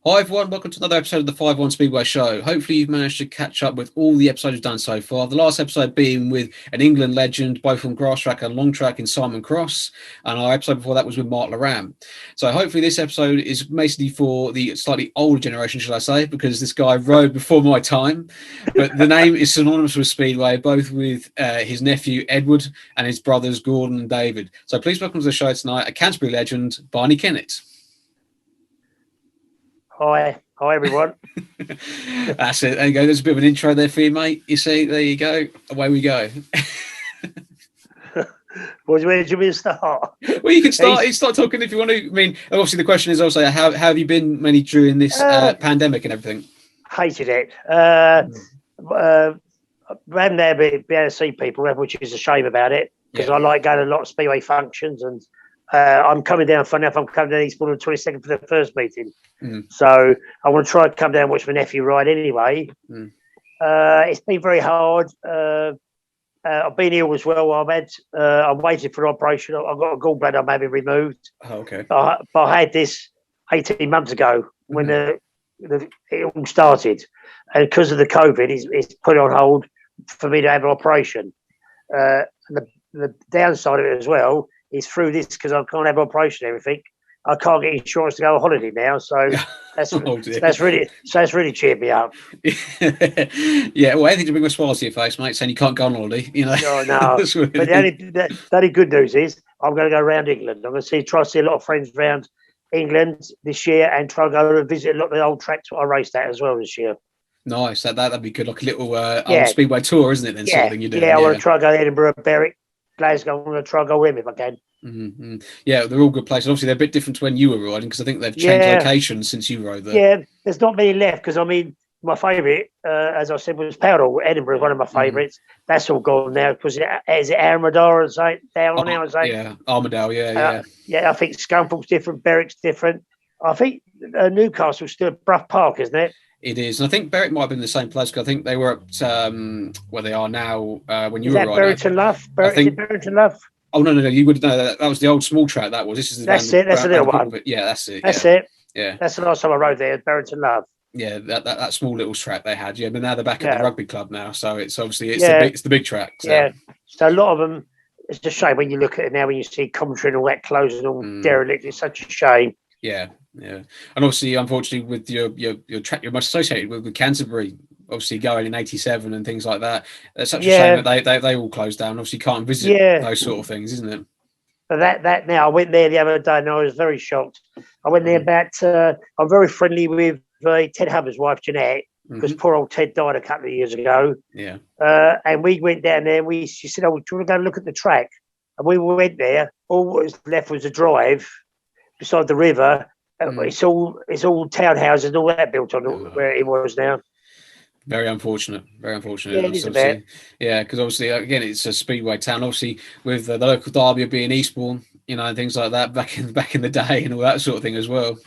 Hi everyone, welcome to another episode of the Five-1 Speedway Show. Hopefully you've managed to catch up with all the episodes we've done so far. The last episode being with an England legend, both on grass track and long track in Simon Cross. And our episode before that was with Mark Laram. So hopefully this episode is basically for the slightly older generation, should I say, because this guy rode before my time. But the name is synonymous with Speedway, both with his nephew Edward and his brothers Gordon and David. So please welcome to the show tonight, a Canterbury legend, Barney Kennett. Hi everyone. That's it. There you go. There's a bit of an intro there for you, mate. You see, there you go. Away we go. Where do you mean to start? Well, you can start talking if you want to. I mean, obviously the question is also how have you been mainly during this pandemic and everything? Hated it. I haven't been able to see people, which is a shame about it, because I like going to a lot of Speedway functions, and I'm coming down. Funny enough, I'm coming down Eastbourne on the 22nd for the first meeting. So I want to try and come down and watch my nephew ride anyway. It's been very hard. I've been ill as well. I'm waiting for an operation. I've got a gallbladder I'm having removed. Oh, okay. But I had this 18 months ago when it all started. And because of the COVID, it's put on hold for me to have an operation. And the downside of it as well is through this, because I can't have an operation and everything, I can't get insurance to go on holiday now, so that's really cheered me up. Yeah, well, anything to bring a smile to your face, mate. Saying you can't go on holiday, you know. No. But the only good news is I'm going to go around England. I'm going to try to see a lot of friends around England this year, and try to go and visit a lot of the old tracks I raced at as well this year. Nice, that'd be good, like a little old Speedway tour, isn't it? Then sort of thing you do. I want to try to go to Edinburgh, Berwick, Glasgow. I want to try to go with him if I can. Mm-hmm. Yeah, they're all good places. Obviously, they're a bit different to when you were riding, because I think they've changed locations since you rode there. Yeah, there's not many left, because I mean, my favourite, as I said, was Powdall. Edinburgh is one of my favourites. That's all gone now. Because is it Armadale or something down now? Yeah, Armadale. Yeah, I think Scunthorpe's different. Berwick's different. I think Newcastle's still Brough Park, isn't it? It is, and I think Berwick might have been the same place, because I think they were at where they are now when you were riding. Barrington Love? Barrington Love? Oh no! You would know that was the old small track. That was. This is that's it. That's a little one. Yeah, that's it. That's it. Yeah, that's the last time I rode there. Barrington Love. Yeah, that small little track they had. Yeah, but now they're back at the rugby club now, so it's obviously it's the big track. So. Yeah, so a lot of them. It's a shame when you look at it now, when you see commentary and all that closed and all derelict. It's such a shame. Yeah, and obviously, unfortunately, with your track, you're much associated with Canterbury. Obviously, going in '87 and things like that. It's such a shame that they all closed down. Obviously, you can't visit those sort of things, isn't it? But that now, I went there the other day and I was very shocked. I went there I'm very friendly with Ted Hubbard's wife, Jeanette, because poor old Ted died a couple of years ago. Yeah. And we went down there and she said, "Oh, do you want to go and look at the track?" And we went there. All that was left was a drive beside the river. It's all townhouses and all that built on where it was now. Very unfortunate. Very unfortunate. Yeah, it is a bit. Yeah, because obviously, again, it's a speedway town. Obviously, with the local derby being Eastbourne, and things like that back in the day and all that sort of thing as well.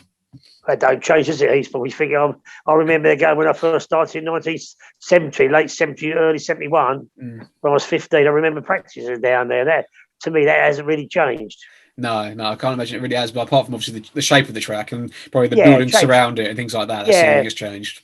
They don't change, does it, Eastbourne? We figure. I remember going when I first started in 1970, late 70, early 71. When I was 15, I remember practicing down there. That to me, that hasn't really changed. No, I can't imagine it really has. But apart from obviously the shape of the track and probably the buildings surround it and things like that, that's the thing has changed.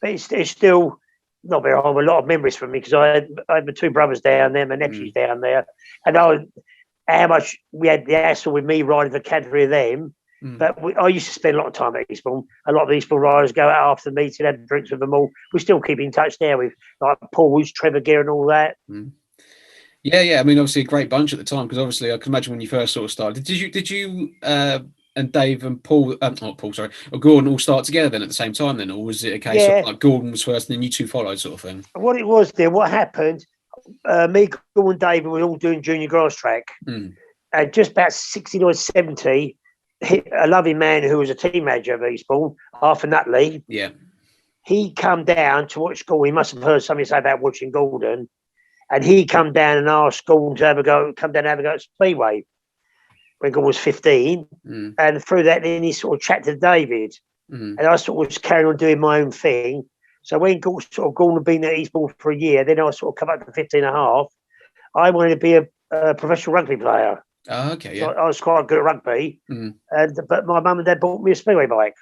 It's still not very hard. A lot of memories for me, because I had my two brothers down there, my nephews down there, and how much we had the hassle with me riding for Canterbury and them. But I used to spend a lot of time at Eastbourne. A lot of the Eastbourne riders go out after the meeting, have drinks with them all. We still keep in touch now with like Paul Woods, Trevor Gear, and all that. Yeah. I mean, obviously a great bunch at the time, because obviously I can imagine when you first sort of started. Did you and Dave and Paul, or Gordon all start together then at the same time then, or was it a case of like Gordon was first and then you two followed sort of thing? What it was there, what happened, me, Gordon and David were all doing junior grass track, and just about 69, 70, a lovely man who was a team manager of Eastbourne, Arthur Nutley, he come down to watch Gordon. He must have heard somebody say about watching Gordon, and he come down and asked Gordon to have a go at Speedway when Gordon was 15, and through that then he sort of chatted to David, and I sort of was carrying on doing my own thing. So when Gordon had been at Eastbourne for a year, then I sort of come up to 15 and a half. I wanted to be a professional rugby player. Oh, okay, yeah. So I was quite good at rugby, but my mum and dad bought me a speedway bike.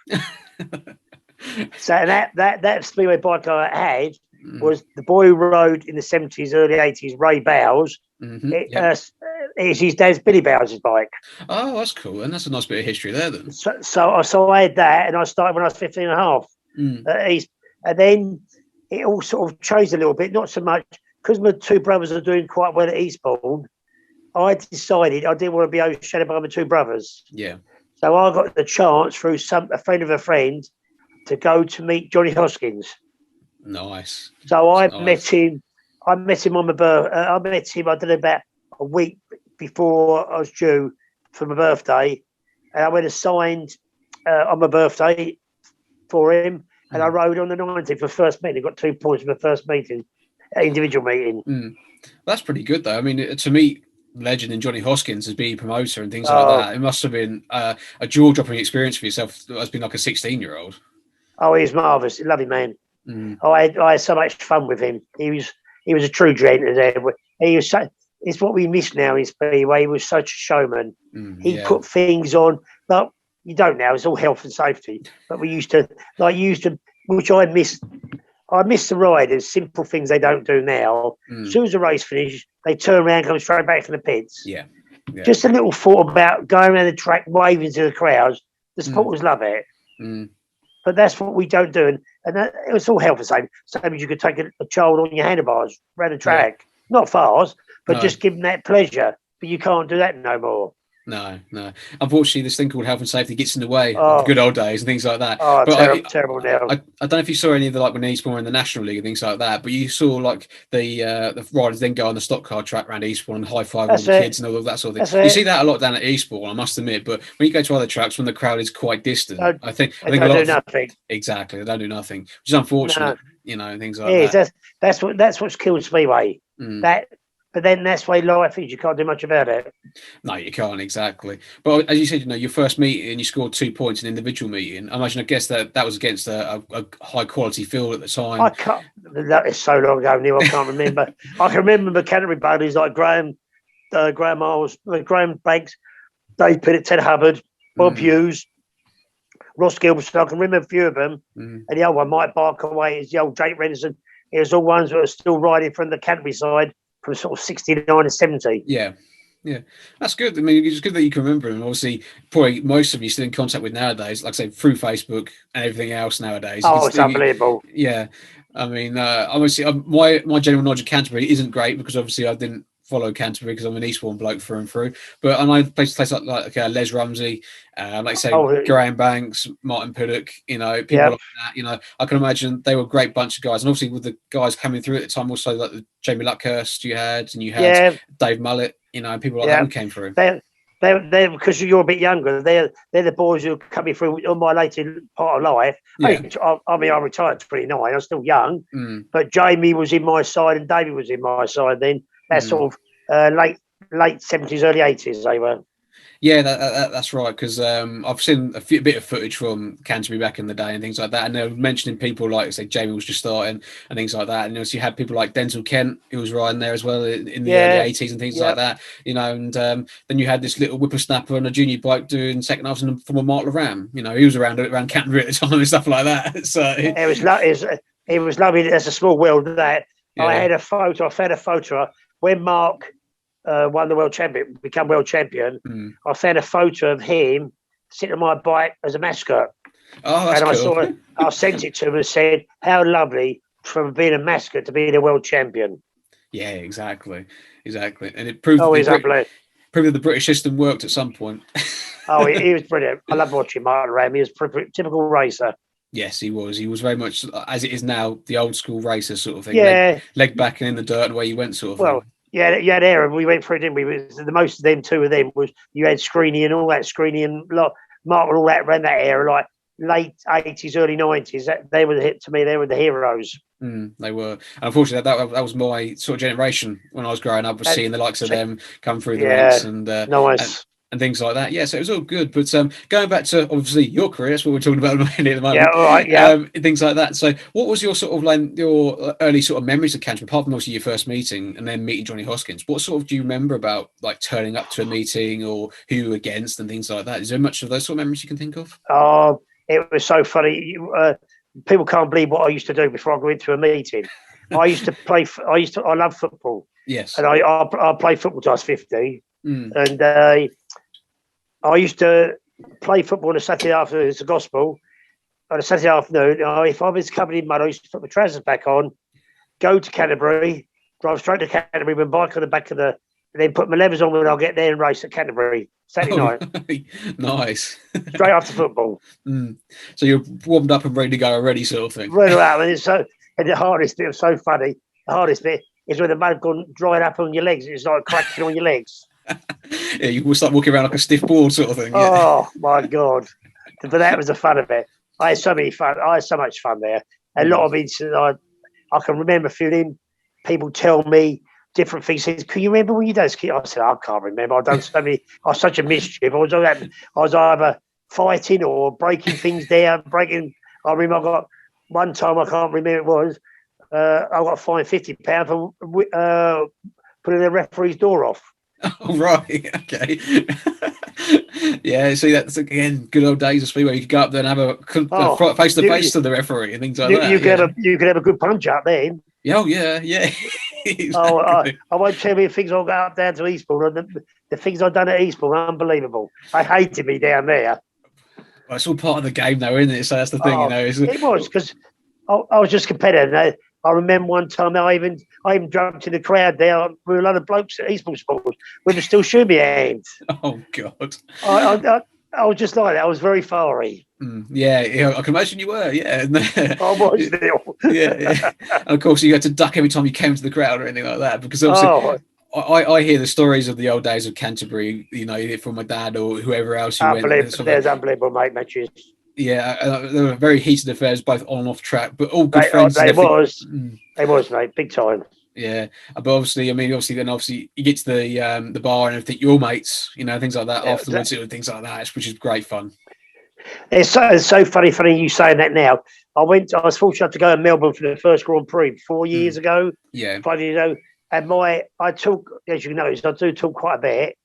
So that speedway bike I had was the boy who rode in the 70s, early 80s, Ray Bowles. It's his dad's Billy Bowles' bike. Oh, that's cool. And that's a nice bit of history there then. So I had that, and I started when I was 15 and a half. And then it all sort of changed a little bit, not so much because my two brothers are doing quite well at Eastbourne. I decided I didn't want to be overshadowed by my two brothers. Yeah. So I got the chance through a friend of a friend to go to meet Johnny Hoskins. Nice. So I met him. I met him on my birthday. I met him, I don't know, about a week before I was due for my birthday. And I went and signed on my birthday for him. And I rode on the 19th for first meeting. I got 2 points for the first meeting, individual meeting. That's pretty good, though. I mean, to meet legend and Johnny Hoskins as being promoter and things like that, it must have been a jaw-dropping experience for yourself as being like a 16-year-old. Oh, he's marvellous. Lovely man. I had so much fun with him. He was a true gentleman. He was it's what we miss now in Speedway. He was such a showman. He put things on, but you don't now. It's all health and safety. But we used to, which I miss. I miss the riders, simple things they don't do now. As soon as the race finishes, they turn around and come straight back from the pits. Yeah. Just a little thought about going around the track, waving to the crowds. The supporters love it. But that's what we don't do. And that, it was all health and safety. Same as you could take a child on your handlebars around the track. Not fast, but just give them that pleasure. But you can't do that no more. No. Unfortunately, this thing called health and safety gets in the way of the good old days and things like that. Oh, but terrible now. I don't know if you saw any of the, like when Eastbourne in the National League and things like that, but you saw like the riders then go on the stock car track around Eastbourne and high five all the kids and all of that sort of thing. You see that a lot down at Eastbourne, I must admit. But when you go to other tracks, when the crowd is quite distant, I think a lot do nothing. Exactly, they don't do nothing, which is unfortunate. You know, things like that. That's what's killed Speedway. But then that's the way life is. You can't do much about it. No, you can't, exactly. But as you said, your first meeting, you scored 2 points in an individual meeting. I guess that was against a high-quality field at the time. That is so long ago, Neil, I can't remember. I can remember the Canterbury buddies like Graham Miles, Graham Banks, Dave Pinnett, Ted Hubbard, Bob Hughes, Ross Gilbertson. I can remember a few of them. And the other one, Mike Barkaway, is the old Jake Renison. It was all ones that are still riding from the Canterbury side, from sort of 69 and 70. Yeah, that's good. I mean, it's good that you can remember them. Obviously, probably most of you still in contact with nowadays, like I say, through Facebook and everything else nowadays. Oh, it's unbelievable. Yeah, I mean, obviously, my general knowledge of Canterbury isn't great because obviously I didn't follow Canterbury because I'm an Eastbourne bloke through and through. But I know places like Les Rumsey, like I say, Graham Banks, Martin Piddock, people like that. I can imagine they were a great bunch of guys. And obviously with the guys coming through at the time, also like the Jamie Luckhurst you had Dave Mullett, people like that who came through. They're because you're a bit younger. They're the boys who are coming through on my later part of life. I mean, I retired at 29. I was still young, but Jamie was in my side and David was in my side then. That's sort of late 70s, early 80s they were. Yeah, that's right, because I've seen a bit of footage from Canterbury back in the day and things like that, and they're mentioning people like, say, Jamie was just starting and things like that, and also you had people like Denzel Kent who was riding there as well in the early 80s and things like that, and then you had this little whippersnapper on a junior bike doing second halves from a Mark Laram. He was around Canterbury at the time and stuff like that. So it was lovely. There's a small world that I found a photo when Mark won the world champion, become world champion. I found a photo of him sitting on my bike as a mascot. Oh, that's cool. I sent it to him and said, "How lovely from being a mascot to being a world champion." Yeah, exactly, and it proved that the British system worked at some point. He was brilliant. I love watching Martin Ram. He was a typical racer. Yes, he was. He was very much as it is now, the old school racer sort of thing. Yeah, leg back and in the dirt and where you went sort of thing. Yeah, you had Aaron. We went through it, didn't we? The most of them, two of them, was you had Screeny and all that. Screeny and Mark and all that around that era, like late 80s, early 90s. They were the hit to me. They were the heroes. They were. And unfortunately, that was my sort of generation when I was growing up, was seeing the likes of them come through the ranks and nice. And things like that. Yeah, so it was all good. But going back to obviously your career, that's what we're talking about at the moment. Yeah, all right, yeah. Things like that. So what was your sort of like your early sort of memories of Canterbury, apart from obviously your first meeting and then meeting Johnny Hoskins? What sort of do you remember about like turning up to a meeting or who you were against and things like that? Is there much of those sort of memories you can think of? It was so funny. people can't believe what I used to do before I go into a meeting. I used to play. I love football. Yes. And I played football till I was 50. And I used to play football on a Saturday afternoon. It's the gospel. On a Saturday afternoon, if I was covered in mud, I used to put my trousers back on, go to Canterbury, drive straight to Canterbury, with my bike on the back of and then put my levers on when I get there and race at Canterbury Saturday night. Right. Nice. Straight after football. So you're warmed up and ready to go already, sort of thing. Right around, and the hardest bit was so funny. The hardest bit is when the mud gone dried up on your legs. It's like cracking on your legs. Yeah, you will start walking around like a stiff board, sort of thing. Yeah. Oh my God! But that was the fun of it. I had so much fun there. A lot of incidents. I can remember feeling people tell me different things. Says, "Can you remember when you done this?" I said, "I can't remember. I've done so many. I was such a mischief. I was either fighting or breaking things down. I remember I got one time. I can't remember what it was. I got fined £50 for putting the referee's door off." Oh, right. Okay. Yeah, see, that's again good old days of Speedway. You could go up there and have a face to face to the referee and things like that. You could have a good punch up then. Oh yeah. Exactly. I won't tell you the things I'll go up down to Eastbourne. The things I've done at Eastbourne are unbelievable. I hated me down there. Well, it's all part of the game, though, isn't it? So that's the thing, It was because I was just competitive. I remember one time I even jumped in the crowd there with a lot of blokes at Eastbourne Sports with a steel shoe in my hand. Oh God! I was just like that. I was very fiery. Yeah, I can imagine you were. Yeah, I was still. Yeah. And of course, you had to duck every time you came to the crowd or anything like that, because obviously. I hear the stories of the old days of Canterbury, from my dad or whoever else who went. There's unbelievable matches. Yeah, they were very heated affairs, both on and off track, but all good friends. They was, mate, big time. Yeah, but obviously, you get to the bar and everything, your mates, things like that afterwards, things like that, which is great fun. It's so funny you saying that now. I was fortunate to go to Melbourne for the first Grand Prix 4 years ago. Yeah. 5 years ago. And I talk, as you notice, I do talk quite a bit.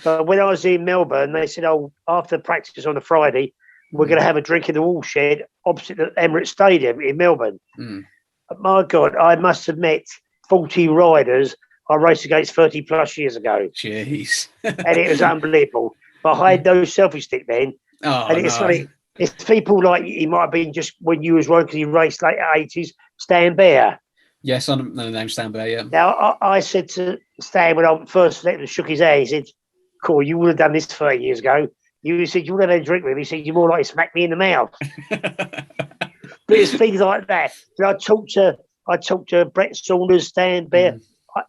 But when I was in Melbourne, they said, after practice on a Friday, we're going to have a drink in the Woolshed opposite the Emirates Stadium in Melbourne. My God, I must have met 40 riders I raced against 30 plus years ago. Jeez. And it was unbelievable. But I had no selfie stick then. And it's funny, it's people like he might have been just when you was riding because he raced late 80s, Stan Bear. Yes, I know the name Stan Bear, yeah. Now, I said to Stan when I first met him, shook his hand, he said, "Cool, you would have done this 30 years ago." You said, "You would have had a drink with me." He said, "You're more likely to smack me in the mouth." But it's things like that. And I talked to Brett Saunders, Stan Bear.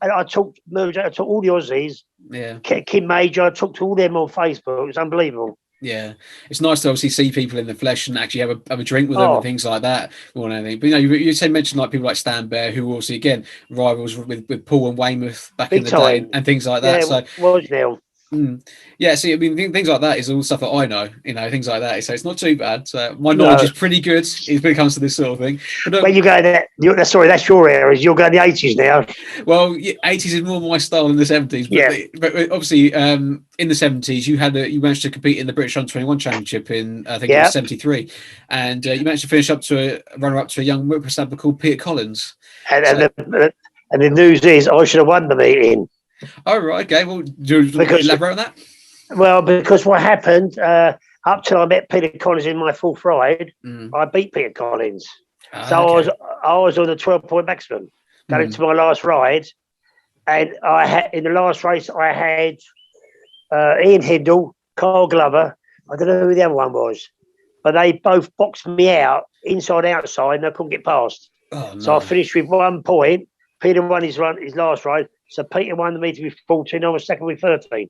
I talked to all the Aussies. Yeah. Kim Major. I talked to all them on Facebook. It was unbelievable. Yeah, it's nice to obviously see people in the flesh and actually have a drink with them and things like that. More than anything. But you mentioned like people like Stan Bear, who also again rivals with Paul and Weymouth back in the day and things like that. Yeah, was now. Yeah, see, I mean, things like that is all stuff that I know, things like that. So it's not too bad. So my knowledge is pretty good when it comes to this sort of thing. But when you go there, that's your area. You're going the 80s now. Well, 80s is more my style than the 70s. But, but obviously, in the 70s, you managed to compete in the British Under-21 Championship in, I think it was 73. And you managed to finish up to a runner-up to a young whippersnapper called Peter Collins. And the news is I should have won the meeting. Oh, right, okay. Well, do you elaborate on that? Well, because what happened, up till I met Peter Collins in my fourth ride, I beat Peter Collins. So okay. I was on the 12-point maximum going into my last ride. And in the last race, I had Ian Hindle, Carl Glover. I don't know who the other one was. But they both boxed me out, inside, outside, and I couldn't get past. Oh, no. So I finished with 1 point. Peter won his last ride. So Peter won the meeting with 14. I was second with 13.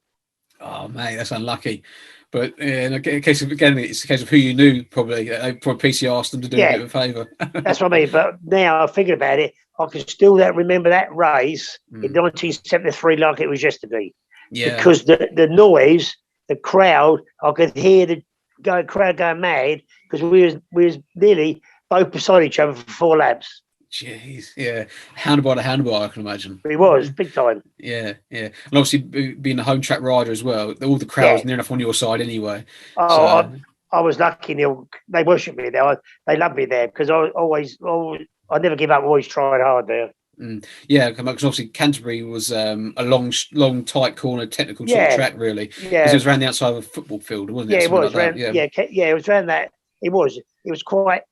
Oh, mate, that's unlucky. But in a case of, again, it's a case of who you knew, probably. PC asked them to do a bit of a favour. That's what I mean. But now I thinking about it, I can still remember that race in 1973 like it was yesterday. Yeah. Because the noise, the crowd, I could hear the crowd going mad because we was nearly both beside each other for 4 laps. Jeez, yeah, handlebar to handlebar, I can imagine. He was big time. Yeah, and obviously being a home track rider as well, all the crowds near enough on your side anyway. Oh, I was lucky. They worship me there. They love me there because I never give up. Always tried hard there. Yeah, because obviously Canterbury was a long, tight corner, technical sort of track, really. Because it was around the outside of a football field, wasn't it? Yeah, it was. Like it was around that. It was quite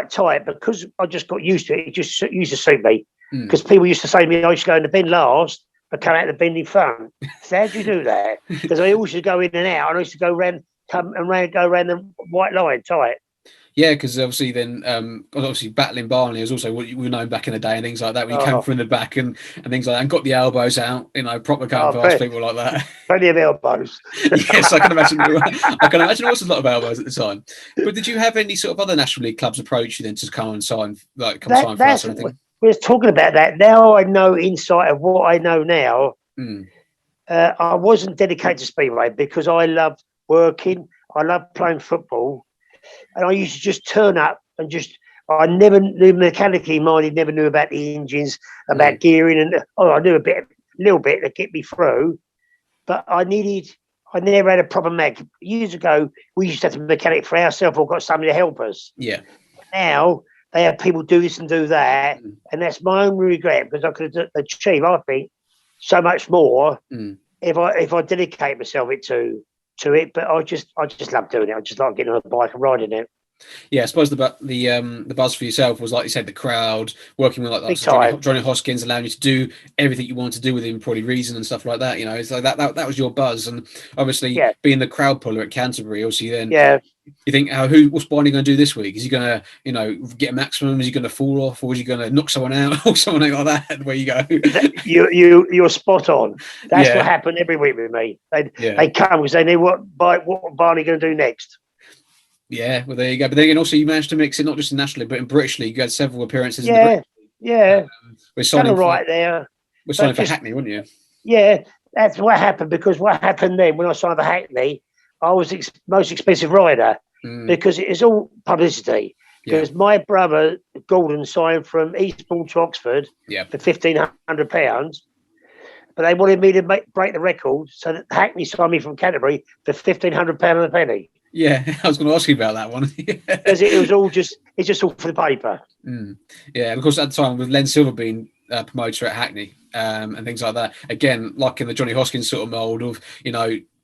tight because I just got used to it. It just used to suit me because people used to say to me I used to go in the bin last but come out the bin in front. So how do you do that? Because I always used to go in and out, and I used to go around the white line tight. Yeah, because obviously battling Barney is also what we were known back in the day and things like that. When you came from the back and things like that, and got the elbows out, proper going past people like that. Plenty of elbows. Yes, I can imagine. There was a lot of elbows at the time. But did you have any sort of other National League clubs approach you then to come and sign, sign for us or anything? We were talking about that. Now I know insight of what I know now. I wasn't dedicated to Speedway because I loved working. I loved playing football. And I used to just turn up and I never knew mechanically minded, never knew about the engines, about gearing. And I knew a little bit to get me through. But I never had a proper mech. Years ago, we used to have a mechanic for ourselves or got somebody to help us. Yeah. Now they have people do this and do that. And that's my own regret because I could achieve, I think, so much more if I dedicate myself to it, but I just love doing it. I just like getting on a bike and riding it. Yeah, I suppose the buzz for yourself was, like you said, the crowd, working with like Johnny Hoskins, allowing you to do everything you want to do within probably reason and stuff like that. It's like that was your buzz, and obviously being the crowd puller at Canterbury, obviously then you think, what's Barney going to do this week? Is he going to get a maximum? Is he going to fall off, or is he going to knock someone out or something like that? Where you go, you're spot on. That's what happened every week with me. They come because they know what Barney going to do next. Yeah, well, there you go. But then again, also you managed to mix it not just in National League, but in British League. You had several appearances. Yeah, in the British League. We're signing there. We're signing for Hackney, weren't you? Yeah, that's what happened. Because what happened then when I signed for Hackney, I was the most expensive rider because it is all publicity. Because my brother Gordon signed from Eastbourne to Oxford for £1,500, but they wanted me to break the record, so that Hackney signed me from Canterbury for £1,500 and a penny. Yeah, I was going to ask you about that one. Because it's just all for the paper. Yeah, and of course at the time with Len Silver being promoter at Hackney and things like that. Again, like in the Johnny Hoskins sort of mould of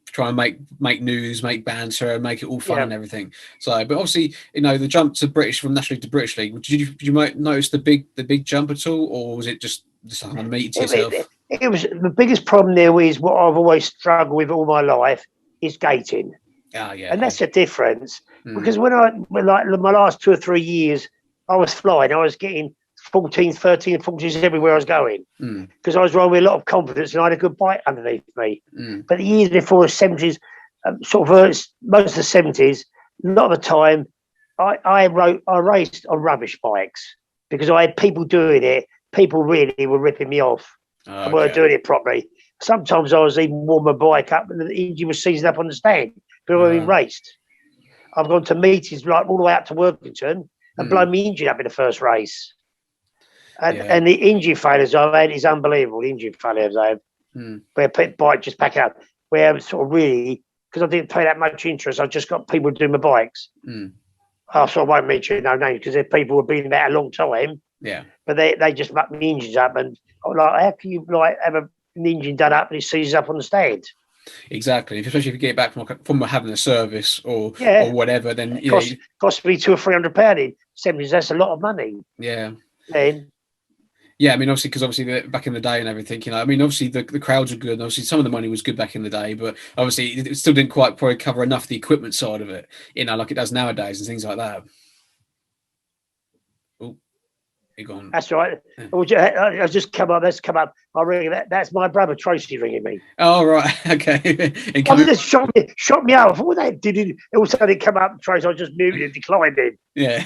try and make news, make banter, and make it all fun and everything. So, but obviously the jump to British from National League to British League. Did you notice the big jump at all, or was it just kind of meeting to yourself? It was the biggest problem. There is what I've always struggled with all my life is gating. Oh, yeah, and that's the difference because when my last 2 or 3 years, I was flying. I was getting 14s, 13s, 14s everywhere I was going because I was riding with a lot of confidence and I had a good bike underneath me. But the years before the 70s, most of the 70s, a lot of the time, I raced on rubbish bikes because I had people doing it. People really were ripping me off. I weren't doing it properly. Sometimes I was even warming my bike up and the engine was seizing up on the stand. But I've been raced. I've gone to meetings like all the way out to Workington and blown my engine up in the first race. And the engine failures I've had is unbelievable. The engine failures I have, where bike just pack up. Where I'm sort of really, because I didn't pay that much interest, I just got people doing my bikes. I won't mention no names because people have been there a long time. Yeah. But they just muck the engines up, and I'm like, how can you have an engine done up and it seizes up on the stand? Exactly, especially if you get back from having a service or whatever, then cost me £200 or £300 in 70s. That's a lot of money. Yeah. Then. Yeah, I mean, obviously, back in the day and everything, I mean, obviously the crowds are good. And obviously, some of the money was good back in the day, but obviously, it still didn't quite probably cover enough the equipment side of it, like it does nowadays and things like that. Gone. That's right. I just come up. Let's come up. I'll ring that. That's my brother Tracy ringing me. Oh right, okay. Just shot me out. What they did? All of a sudden it come up. Tracy, I just muted and declined it. Yeah,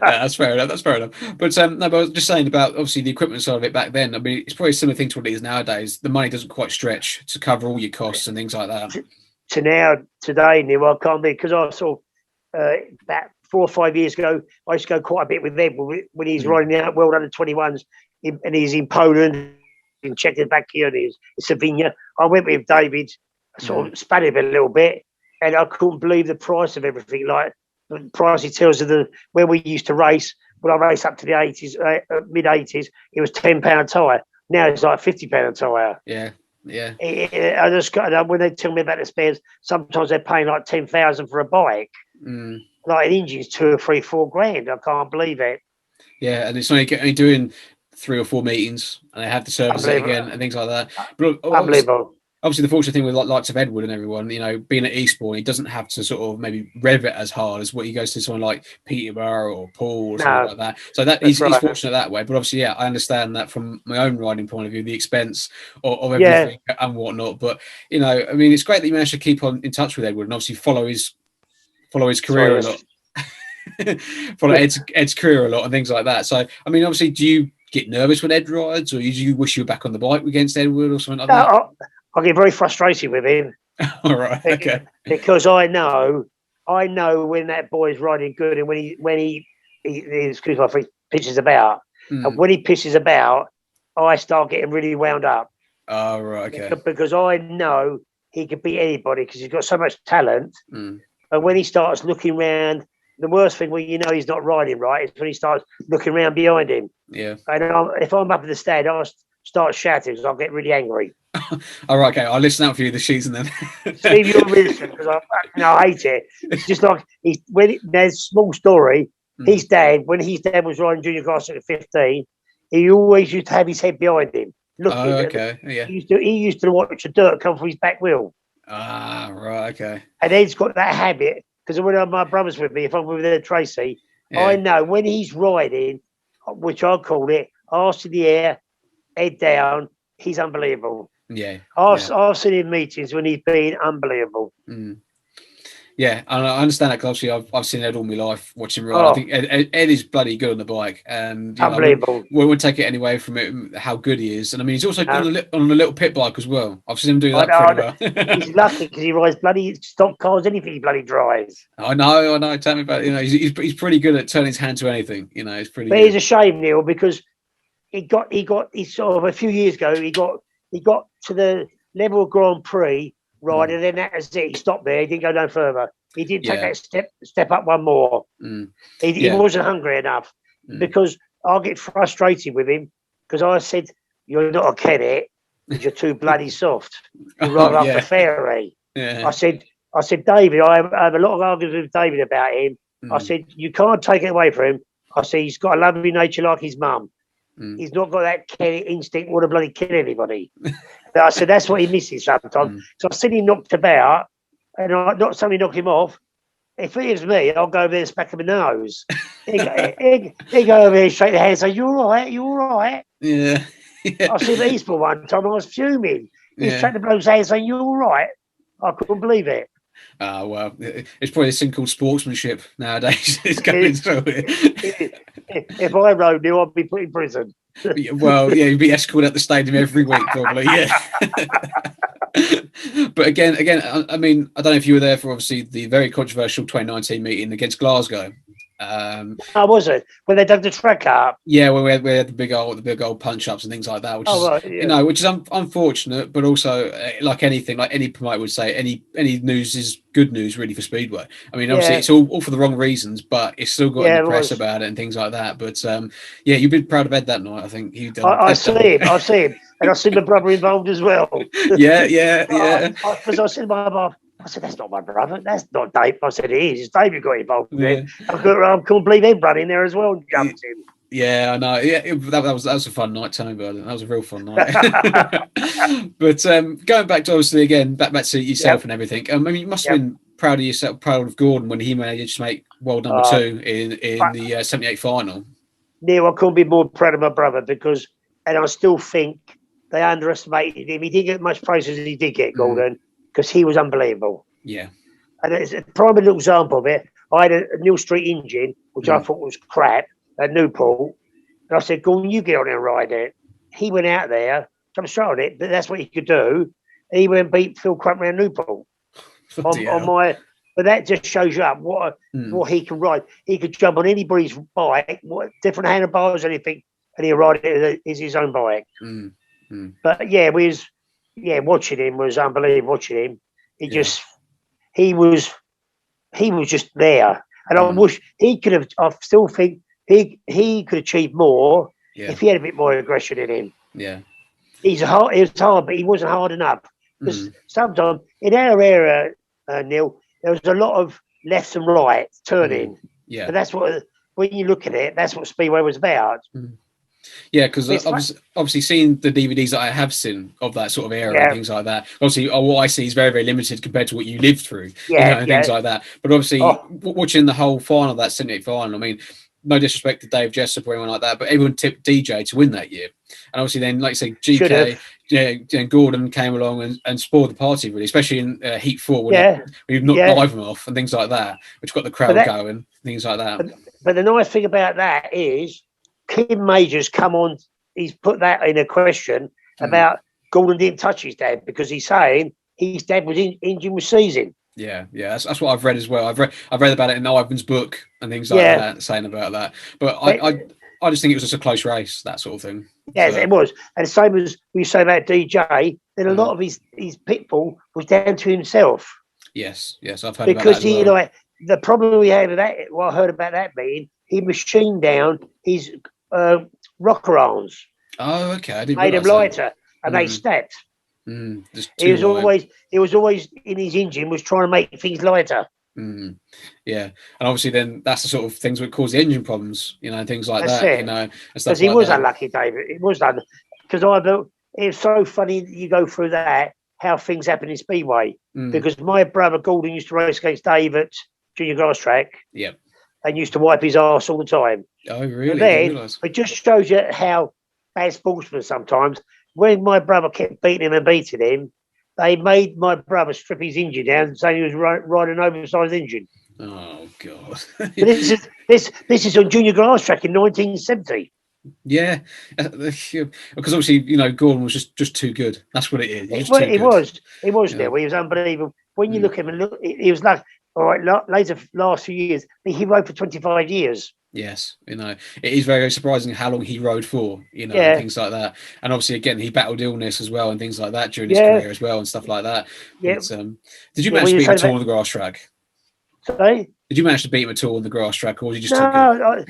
that's fair enough. That's fair enough. But no, but I was just saying about obviously the equipment side of it back then. I mean, it's probably a similar thing to what it is nowadays. The money doesn't quite stretch to cover all your costs and things like that. Today, Neil, I can't be because I saw about 4 or 5 years ago, I used to go quite a bit with Ed when he's riding the World Under-21s and he's in Poland, in Czechoslovakia, and he's in Slovenia. I went with David, sort of spat him a little bit, and I couldn't believe the price of everything. Like the price he tells of when we used to race. When I raced up to the 80s, mid 80s, it was £10 a tyre. Now it's like £50 a tyre. Yeah. Yeah. I just got, when they tell me about the spares, sometimes they're paying like 10,000 for a bike. Like an engine's 2 or 3, 4 grand. I can't believe it. Yeah, and it's only doing 3 or 4 meetings, and they have to service it again and things like that. But unbelievable. Obviously, the fortunate thing with likes of Edward and everyone, you know, being at Eastbourne, he doesn't have to sort of maybe rev it as hard as what he goes to someone like Peterborough or Paul or something like that. So that he's fortunate that way. But obviously, yeah, I understand that from my own riding point of view, the expense of everything and whatnot. But you know, I mean, it's great that you managed to keep on in touch with Edward and obviously follow his career a lot, follow Ed's career a lot and things like that. So, I mean, obviously, do you get nervous when Ed rides, or do you wish you were back on the bike against Edward or something like that? I get very frustrated with him. All right, okay. Because I know when that boy's riding good and when he excuse me, if he pisses about. And when he pisses about, I start getting really wound up. Oh, right, okay. Because I know he could beat anybody because he's got so much talent. And when he starts looking around, the worst thing when you know he's not riding right is when he starts looking around behind him. Yeah. And if I'm up in the stand, I'll start shouting because I'll get really angry. All right, okay. I'll listen out for you this season then. Steve, you're listening because I hate it. It's just like there's a small story. His dad, when his dad was riding junior class at 15, he always used to have his head behind him. Yeah. He used to watch the dirt come from his back wheel. Ah, right, okay. And Ed's got that habit because when my brother's with me, if I'm with Tracy, I know when he's riding, which I call it, arse in the air, head down, he's unbelievable. Yeah. I've seen him meetings when he's been unbelievable. Yeah, and I understand that because obviously I've seen Ed all my life watching ride. I think Ed is bloody good on the bike, and unbelievable. We won't take it anyway from it how good he is. And I mean, he's also good on a little pit bike as well. I've seen him do that pretty well. He's lucky because he rides bloody stock cars, anything he bloody drives. I know. Tell me about it. You know, he's pretty good at turning his hand to anything. You know, it's pretty. But it's a shame, Neil, because he sort of a few years ago he got to the level of Grand Prix ride, and then that was it. He stopped there. He didn't go no further. He did take that step up one more. He wasn't hungry enough because I'll get frustrated with him because I said, "You're not a Kennett because you're too bloody soft. You're rather up the fairy." Yeah. I said, David, I have a lot of arguments with David about him. I said, you can't take it away from him. I said, he's got a lovely nature like his mum. He's not got that Kennett instinct, want to bloody kill anybody. I said, that's what he misses sometimes. So I've seen him knocked about, and not somebody knock him off. If it was me, I'll go over there and smack him in the nose. He go over there and shake the hand and say, you all right? You all right? Yeah. I see the Eastbourne one time, I was fuming. He shaking the bloke's hand saying, you all right? I couldn't believe it. Well, it's probably a thing called sportsmanship nowadays. It's going through it. If I rode Neil, I'd be put in prison. Well, yeah, you'd be escorted at the stadium every week, probably. Yeah. But again, I mean, I don't know if you were there for obviously the very controversial 2019 meeting against Glasgow. Was it when they dug the track up? Yeah, well, we had the big old punch ups and things like that, which is which is unfortunate, but also like anything, like any promoter would say, any news is good news really for Speedway. I mean, obviously it's all for the wrong reasons, but it's still got in the press about it and things like that. But you've been proud of Ed that night. I think I see him, and I see my brother involved as well. Yeah. Because I said to my mum, I said, that's not my brother. That's not Dave. I said, it is. It's Dave who got involved with it. I couldn't believe Ed ran in there as well and jumped in. Yeah, I know. Yeah, that was a fun night. Tell me about it. That was a real fun night. But going back to obviously again, back to yourself and everything. I mean, you must have been proud of yourself, proud of Gordon when he managed to make world number 2 in the 78 final. Neil, I couldn't be more proud of my brother and I still think they underestimated him. He didn't get much praise as he did get, Gordon. Because he was unbelievable. Yeah. And it's a prime little example of it. I had a Neil Street engine, which I thought was crap, at Newport. And I said, Gordon, you get on there and ride it. He went out there, jumped straight on it, but that's what he could do. And he went and beat Phil Crump around Newport. But that just shows you up what he can ride. He could jump on anybody's bike, different handlebars, anything, and he'll ride it as his own bike. But watching him was unbelievable. Watching him, he just he was just there, and I wish he could have. I still think he could achieve more if he had a bit more aggression in him. Yeah, he was hard, but he wasn't hard enough. Because sometimes in our era, Neil, there was a lot of left and right turning. Yeah, but that's what, when you look at it, that's what Speedway was about. Yeah, because obviously seeing the DVDs that I have seen of that sort of era and things like that, obviously what I see is very, very limited compared to what you lived through, and things like that. But obviously watching the whole final, that 78 final, I mean, no disrespect to Dave Jessup or anyone like that, but everyone tipped DJ to win that year. And obviously then, like you say, GK, Gordon came along and spoiled the party, really, especially in Heat 4 when we've knocked Ivan off and things like that, which got the crowd going, things like that. But the nice thing about that is Kim Majors come on, he's put that in a question about Gordon didn't touch his dad because he's saying his dad was injured with seizing. Yeah, that's what I've read as well. I've read about it in Ivan's book and things like that, saying about that. But I just think it was just a close race, that sort of thing. Yes, it was. And the same as we say about DJ, then a lot of his pitfall was down to himself. Yes, I've heard because about that as well. The problem we had with that, what I heard about that being, he machined down his rocker arms. Oh, okay. I didn't made them lighter, and they snapped. He was always in his engine was trying to make things lighter. Yeah, and obviously then that's the sort of things that cause the engine problems, and things like that's that. It. Because he was unlucky, David. It was unlucky because it's so funny that you go through that, how things happen in Speedway. Because my brother Gordon used to race against Dave at Junior Grass Track. Yep. And used to wipe his arse all the time. Oh, really? Then, it just shows you how bad sportsmen sometimes. When my brother kept beating him and beating him, they made my brother strip his engine down, saying he was riding an oversized engine. Oh God! this is on Junior Grass Track in 1970. Yeah, because obviously Gordon was just too good. That's what it is. He was there. He was unbelievable. When you look at him, he was like. All right, later last few years, he rode for 25 years. Yes, it is very, very surprising how long he rode for, and things like that. And obviously, again, he battled illness as well and things like that during his career as well and stuff like that. Yeah. Did you manage to beat him at all on the grass track? Sorry? Did you manage to beat him at all on the grass track, or was he just I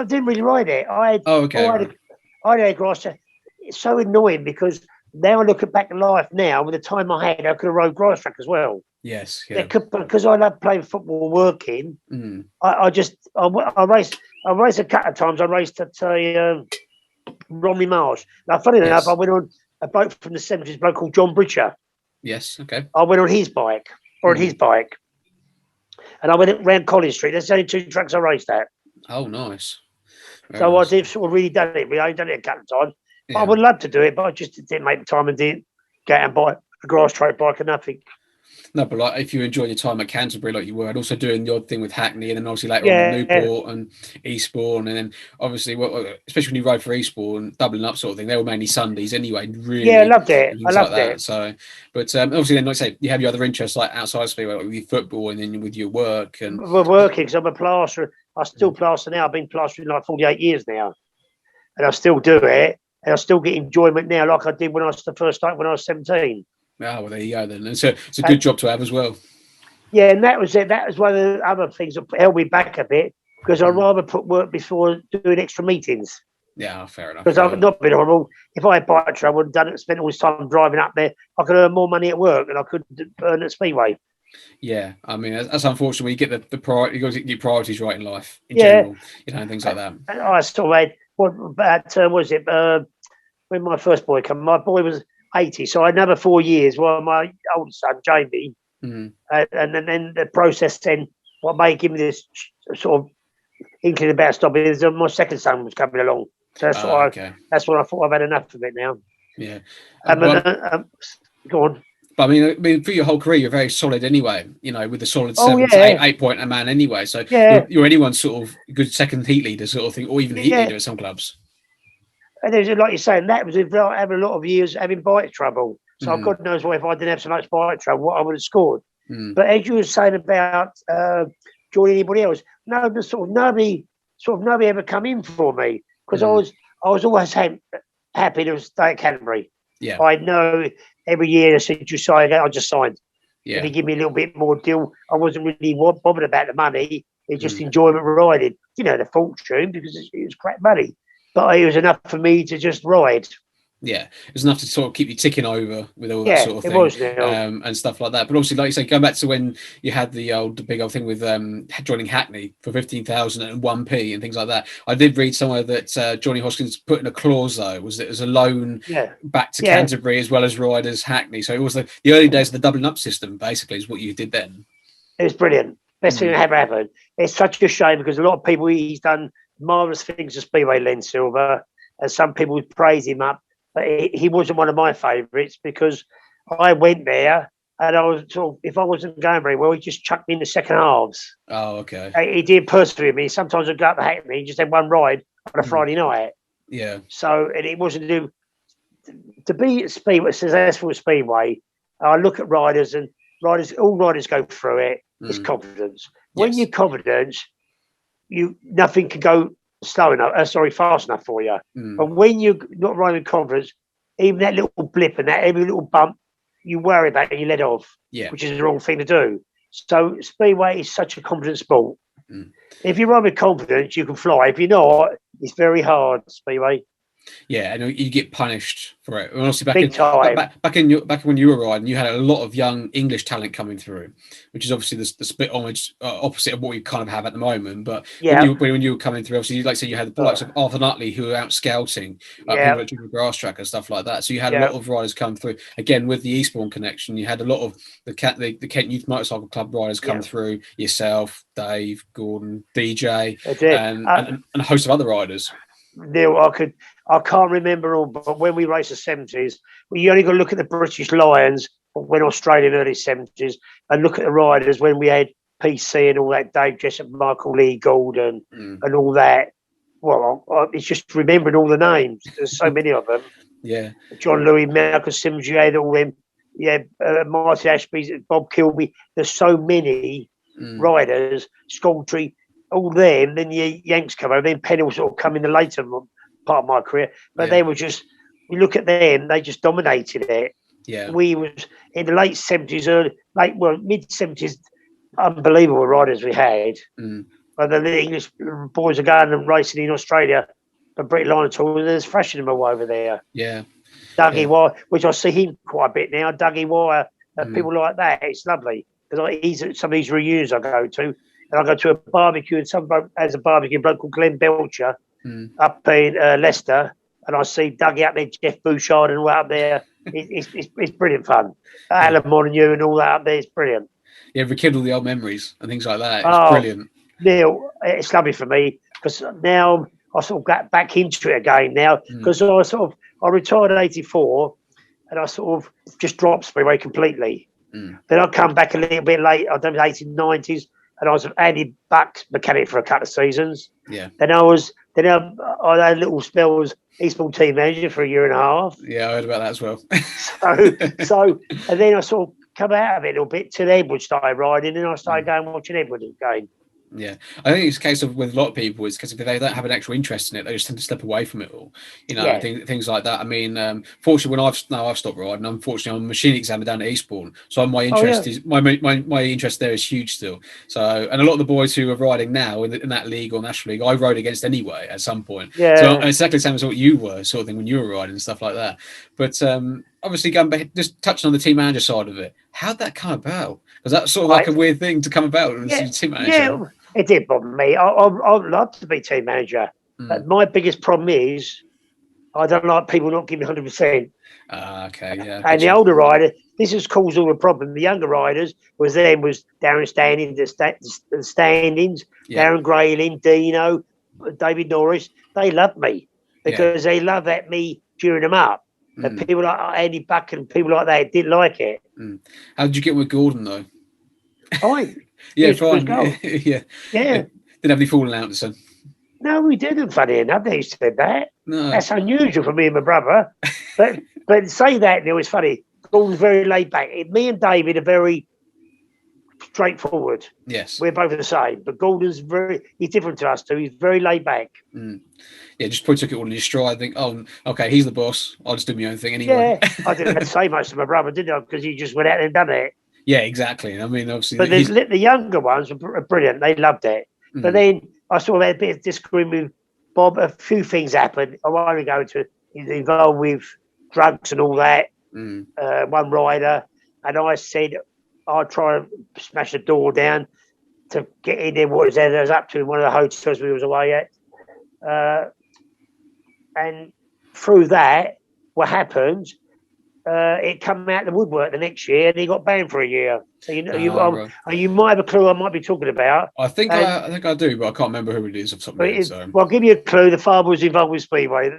didn't really ride it. I had a grass track. It's so annoying because now I look back at life now, with the time I had, I could have rode grass track as well. Yes, because I love playing football, working. I raced a couple of times. I raced at Romney Marsh. Now, funny enough, I went on a bloke from the 70s, a bloke called John Bridger. Yes, okay. I went on his bike, and I went around Collins Street. There's only 2 tracks I raced at. Oh, nice. Very nice. I did sort of really done it. I done it a couple of times. Yeah. I would love to do it, but I just didn't make the time and didn't get out and buy a grass track bike or nothing. No, but like if you enjoy your time at Canterbury like you were, and also doing the odd thing with Hackney, and then obviously later on Newport and Eastbourne, and then obviously, especially when you rode for Eastbourne, doubling up sort of thing, they were mainly Sundays anyway. Really, I loved it. I loved it. So, but obviously, then like I say, you have your other interests like outside of Speedway, like with your football, and then with your work. And we're working because I'm a plasterer. I still plaster now. I've been plastering like 48 years now, and I still do it, and I still get enjoyment now, like I did when I first started when I was 17. Oh, well, there you go then. It's a good job to have as well. Yeah, and that was it. That was one of the other things that held me back a bit because I'd rather put work before doing extra meetings. Yeah, fair enough. Because I've not been horrible. If I had bike trouble and done it, spent all this time driving up there, I could earn more money at work than I could earn at Speedway. Yeah, I mean that's unfortunate. When you get the priority, you got to get your priorities right in life in general, and things like that. And I still had when my first boy came. My boy was 80, so I had another 4 years while my oldest son Jamie, and then the process then what made give me this sort of inkling about stopping is my second son was coming along. So that's what I thought I've had enough of it now. Yeah. Go on. But I mean, through your whole career, you're very solid anyway. With the solid 7 to 8 point a man anyway. So you're anyone's sort of good second heat leader sort of thing, or even heat leader at some clubs. And there's like you're saying, that was without having a lot of years having bike trouble. So God knows what if I didn't have so much bike trouble, what I would have scored. But as you were saying about joining anybody else, nobody ever come in for me because I was always happy to stay at Canterbury. Yeah, I know every year they said you sign again. I just signed. If he give me a little bit more deal, I wasn't really bothered about the money. It's just enjoyment riding. The fortune, because it was crap money. But it was enough for me to just ride. Yeah, it was enough to sort of keep you ticking over with all that sort of thing, it was, and stuff like that. But obviously, like you say, going back to when you had the big old thing with joining Hackney for 15,001p and things like that. I did read somewhere that Johnny Hoskins put in a clause though, was that it was a loan back to Canterbury as well as riders Hackney. So it was the early days of the doubling up system, basically, is what you did then. It was brilliant. Best thing that ever happened. It's such a shame because a lot of people, he's done marvellous things to Speedway, Len Silver, and some people would praise him up. But he wasn't one of my favourites because I went there and I was sort of, if I wasn't going very well, he just chucked me in the second halves. Oh, okay. He did personally with me. Sometimes I'd go up to Hackney, he just had one ride on a Friday night. Yeah. So, and it wasn't to be at Speedway, successful at Speedway. I look at riders and all riders go through it. It's confidence. When you're confident, nothing can go fast enough for you. But when you're not riding with confidence, even that little blip and that every little bump, you worry about it and you let off, which is the wrong thing to do. So Speedway is such a confident sport. If you ride with confidence, you can fly. If you're not, it's very hard, Speedway. Yeah, and you get punished for it. And obviously, back when you were riding, you had a lot of young English talent coming through, which is obviously the split opposite of what we kind of have at the moment. But when you were coming through, obviously, like I said, you had the likes of Arthur Nutley who were out scouting, people at the grass track and stuff like that. So you had a lot of riders come through. Again, with the Eastbourne connection, you had a lot of the Kent Youth Motorcycle Club riders come through. Yourself, Dave, Gordon, DJ, and a host of other riders. Neil, I can't remember all, but when we raced the 70s, you only got to look at the British Lions when Australian early 70s and look at the riders when we had PC and all that, Dave Jessup, Michael Lee Gordon and all that. Well, it's just remembering all the names. There's so many of them. Yeah. John Louis, Malcolm Simmons, you had all them. Yeah, Marty Ashby, Bob Kilby. There's so many riders, Scoldtree, all them. Then the Yanks come over. Then Penny will sort of come in the later part of my career. But they were just, you look at them, they just dominated it. Yeah. We was in the late 70s, mid 70s, unbelievable riders we had. But the English boys are going and racing in Australia for British Lion Tour. There's thrashing them away over there. Yeah. Dougie Wire, which I see him quite a bit now. Dougie Wire, people like that. It's lovely because he's at some of these reunions I go to, and I go to a barbecue, and some bloke has a barbecue, a bloke called Glenn Belcher up in Leicester, and I see Dougie up there, Jeff Bouchard, and all up there. It's brilliant fun. Alan Molyneux and all that up there. It's brilliant. Yeah, rekindle the old memories and things like that. It's brilliant. Neil, it's lovely for me because now I sort of got back into it again now because I retired at 84 and I sort of just dropped Speedway completely. Then I come back a little bit late, I done the 1890s, and I was Andy Buck's mechanic for a couple of seasons. Yeah. Then I had a little spell as Eastbourne team manager for a year and a half. Yeah, I heard about that as well. so and then I sort of come out of it a little bit till Edward started riding, and I started going watching Edward again. Yeah, I think it's a case of with a lot of people, it's because if they don't have an actual interest in it, they just tend to step away from it all. Things like that. I mean, fortunately, when I've stopped riding, unfortunately, I'm a machine examiner down at Eastbourne, so my interest is my interest there is huge still. So, and a lot of the boys who are riding now in that league or national league, I rode against anyway at some point. Yeah. So it's exactly the same as what you were, sort of thing, when you were riding and stuff like that. But obviously, going back, just touching on the team manager side of it, how'd that come about? Because that's sort of like a weird thing to come about as team manager. Yeah. It did bother me. I'd love to be team manager. But my biggest problem is I don't like people not giving 100%. Okay, yeah. And the older rider, this has caused all the problem. The younger riders was Darren Standing, the standings, Darren Grayling, Dino, David Norris. They love me because they love at me cheering them up. And people like Andy Buck and people like that didn't like it. How did you get with Gordon, though? Fine. Yeah, fine. Yeah. Didn't have any falling out, son. No, we didn't. Funny enough, they said that. No. That's unusual for me and my brother. but say that, Neil, it's funny. Gordon's very laid back. Me and David are very straightforward. Yes. We're both the same. But Gordon's he's different to us too. He's very laid back. Yeah, just probably took it all in your stride. Think, oh, okay, he's the boss. I'll just do my own thing anyway. Yeah, I didn't have to say much to my brother, did I? Because he just went out and done it. Yeah, exactly. I mean, obviously, but the younger ones were brilliant. They loved it. But then I sort of had a bit of disagreement with Bob. A few things happened. I won't go into. He's involved with drugs and all that. One rider, and I said I'd try and smash the door down to get in there. What was there? There was up to one of the hotels we was away at, and through that, what happened? It came out the woodwork the next year, and he got banned for a year. So you might have a clue I might be talking about. I think I do, but I can't remember who it is off the top of my head. So. Well, I'll give you a clue. The father was involved with Speedway.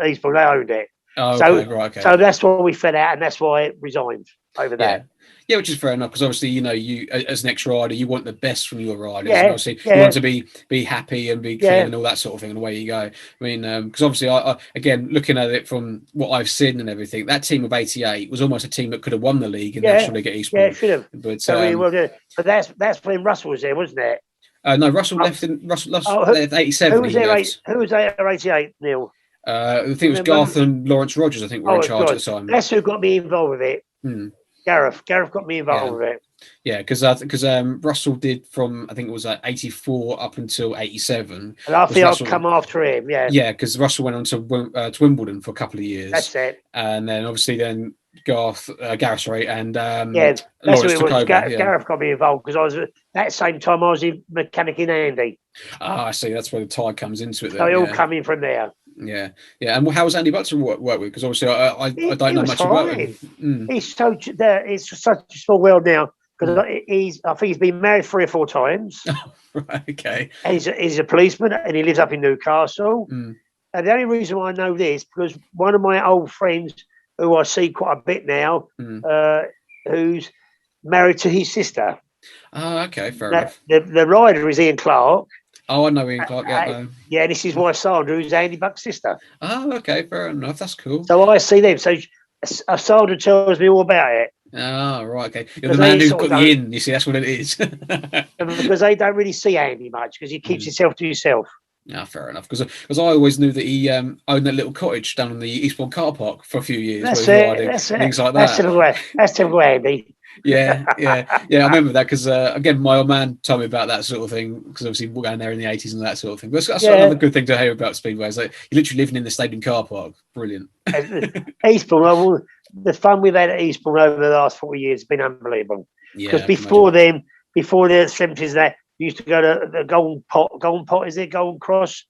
Eastbourne, they owned it. Oh, okay, okay. So that's why we fell out, and that's why it resigned over that. Yeah, which is fair enough, because obviously, you as an ex-rider, you want the best from your riders. Yeah, and obviously, you want to be happy and be clean and all that sort of thing, and away you go. I mean, because obviously, I again, looking at it from what I've seen and everything, that team of '88 was almost a team that could have won the league in National League at Eastbourne. Yeah, should have. But that's when Russell was there, wasn't it? No, Russell left in left 87. Who was there at 88, Neil? I think it was Garth and Lawrence Rogers, I think, were in charge at the time. That's who got me involved with it. Gareth got me involved with it. Yeah, because Russell did from, I think it was 84 up until 87. And I think I'll come after him, yeah. Yeah, because Russell went on to Wimbledon for a couple of years. That's it. And then obviously Gareth, and that's Lawrence who it was. took over. Gareth got me involved because I was at same time I was in mechanic in Andy. Ah, I see. That's where the tie comes into it. So it all coming from there. Yeah. And how was Andy Butler work with? Because obviously I don't know much about him. He's it's such a small world now because I think he's been married 3 or 4 times. Right, okay. And he's a policeman and he lives up in Newcastle. And the only reason why I know this because one of my old friends who I see quite a bit now, who's married to his sister. Oh, okay, fair enough. The rider is Ian Clark. Oh, I know Ian Clark. Yeah, this is my Sandra, who's Andy Buck's sister. Oh, okay, fair enough. That's cool. So I see them. So Sandra tells me all about it. Oh, right, okay. You're the man who's got you in. You see, that's what it is. Because they don't really see Andy much because he keeps himself to himself. Yeah, fair enough. Because I always knew that he owned that little cottage down in the Eastbourne car park for a few years. That's it. Things like that. That's typical Andy. Yeah. I remember that because again, my old man told me about that sort of thing because obviously we're going there in the 80s and that sort of thing. But that's another good thing to hear about Speedway. Is like you're literally living in the stadium car park. Brilliant. Eastbourne, the fun we've had at Eastbourne over the last 40 years has been unbelievable. Because before the 70s, that we used to go to the Golden Pot, is it Golden Cross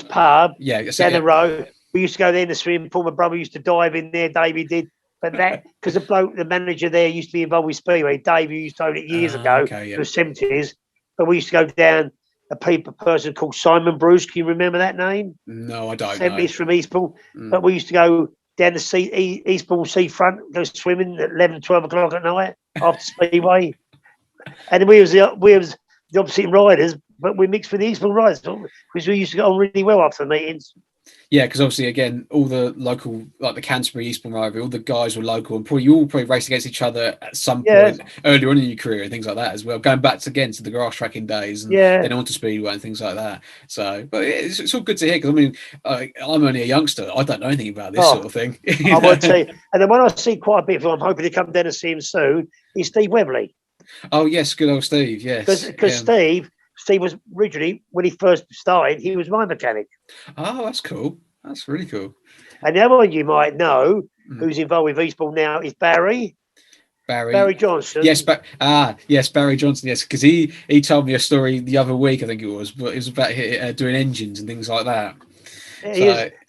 pub? Yeah, down the road. We used to go there in the swimming pool. My brother used to dive in there. Davey did. But that, because the manager there used to be involved with Speedway. Dave used to own it years ago, in the 70s. But we used to go down a person called Simon Bruce. Can you remember that name? No, I don't. 70s from Eastbourne. But we used to go down the Eastbourne seafront, go swimming at 11, 12 o'clock at night after Speedway. And we was the opposite riders, but we mixed with the Eastbourne riders because we used to get on really well after the meetings. Yeah, because obviously, again, all the local, like the Canterbury Eastbourne rivalry, all the guys were local, and you all probably raced against each other at some point earlier on in your career and things like that as well. Going back to the grass tracking days and then on to Speedway and things like that. So, but it's all good to hear because I mean, I'm only a youngster. I don't know anything about this sort of thing. I would tell you. And then when I see quite a bit of him, I'm hoping to come down and see him soon. Is Steve Webley. Oh yes, good old Steve. Yes, because Steve was originally, when he first started, he was my mechanic. Oh, that's cool. That's really cool. And the other one you might know, who's involved with Eastbourne now, is Barry Johnson. Yes, Barry Johnson. Yes, because he told me a story the other week, I think it was, but it was about doing engines and things like that.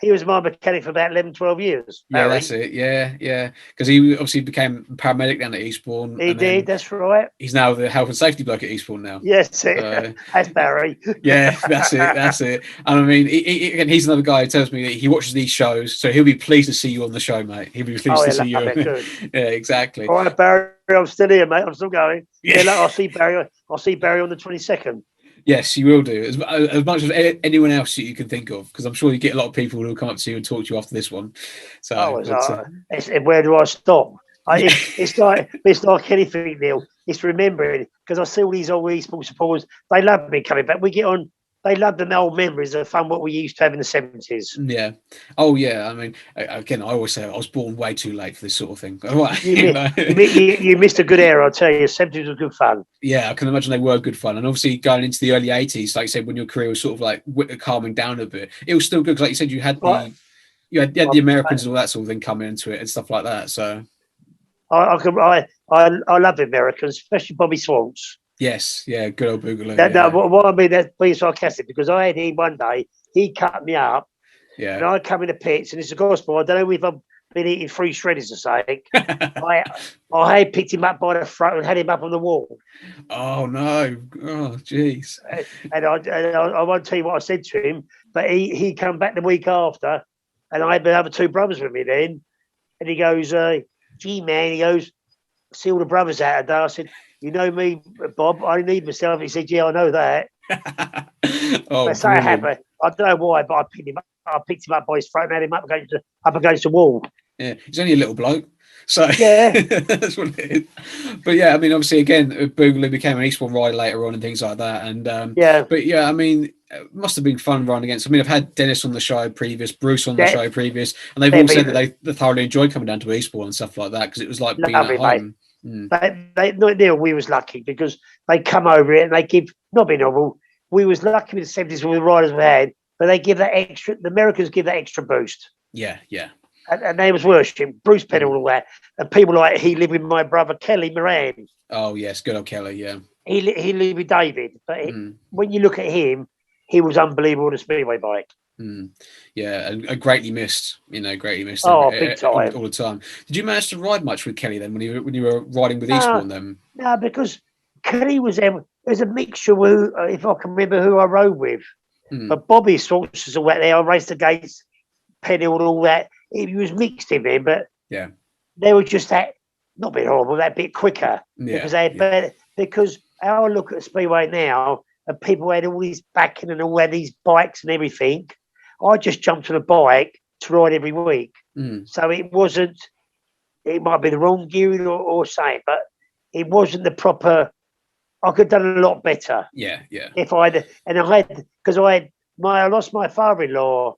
He was my mechanic for about 11, 12 years. Barry. Yeah, that's it. Yeah. Because he obviously became a paramedic down at Eastbourne. He did, that's right. He's now the health and safety bloke at Eastbourne now. Yes, that's Barry. Yeah, that's it. And I mean, he's another guy who tells me that he watches these shows, so he'll be pleased to see you on the show, mate. He'll be pleased to see you. Yeah, exactly. All right, Barry, I'm still here, mate. I'm still going. Yeah, I'll see Barry on the 22nd. Yes, you will do as much as anyone else that you can think of, because I'm sure you get a lot of people who will come up to you and talk to you after this one. So, where do I stop? It's like anything, Neil. It's remembering because I see all these old Eastbourne supporters. They love me coming back. They they love the old memories of fun what we used to have in the 70s. Yeah. Oh, yeah. I mean, again, I always say I was born way too late for this sort of thing. You missed a good era, I'll tell you. 70s was good fun. Yeah, I can imagine they were good fun. And obviously going into the early 80s, like you said, when your career was sort of like calming down a bit, it was still good because, like you said, you had the Americans and all that sort of thing coming into it and stuff like that. So I love the Americans, especially Bobby Swanks. Yes, yeah, good old Boogaloo. No, what I mean, that's being sarcastic, because I had him one day, he cut me up, and I come in the pits, and it's a gospel. I don't know if I've been eating 3 shredders or something. I picked him up by the throat and had him up on the wall. Oh, no. Oh, jeez. And I won't tell you what I said to him, but he come back the week after, and I had the other 2 brothers with me then, and he goes, gee, man, he goes, see all the brothers out today. I said, you know me, Bob, I need myself. He said, yeah, I know that. Oh, so I don't know why, but I picked him up by his throat and had him up against the wall. Yeah, he's only a little bloke. So yeah, that's what it is. But yeah, I mean, obviously, again, Boogaloo became an Eastbourne rider later on and things like that. And but yeah, I mean, it must have been fun running against. I mean, I've had Dennis on the show previous, Bruce on the show previous, and they've all said that they thoroughly enjoyed coming down to Eastbourne and stuff like that because it was like being at home. We was lucky because they come over it and they give, not being novel, we was lucky in the 70s with the riders we had, but they give that extra, the Americans give that extra boost. Yeah, yeah. And they was worshipping Bruce Penn and all that, and people like he lived with my brother Kelly Moran. Oh yes, good old Kelly. Yeah, he lived with David, but when you look at him, he was unbelievable on a speedway bike. Yeah, and greatly missed. Greatly missed. Oh, big time, all the time. Did you manage to ride much with Kelly then when you were riding with Eastbourne then? No, because Kelly was there. There's a mixture with, if I can remember who I rode with, but Bobby Swanks was all that there. I raced against Penny and all that. He was mixed in there, but they were just that, not being horrible, that bit quicker because they had better. Because how I look at Speedway now, and people had all these backing and all had these bikes and everything. I just jumped on a bike to ride every week, so it wasn't. It might be the wrong gearing or something, but it wasn't the proper. I could have done a lot better. Yeah, yeah. If I had, and I had, because I lost my father-in-law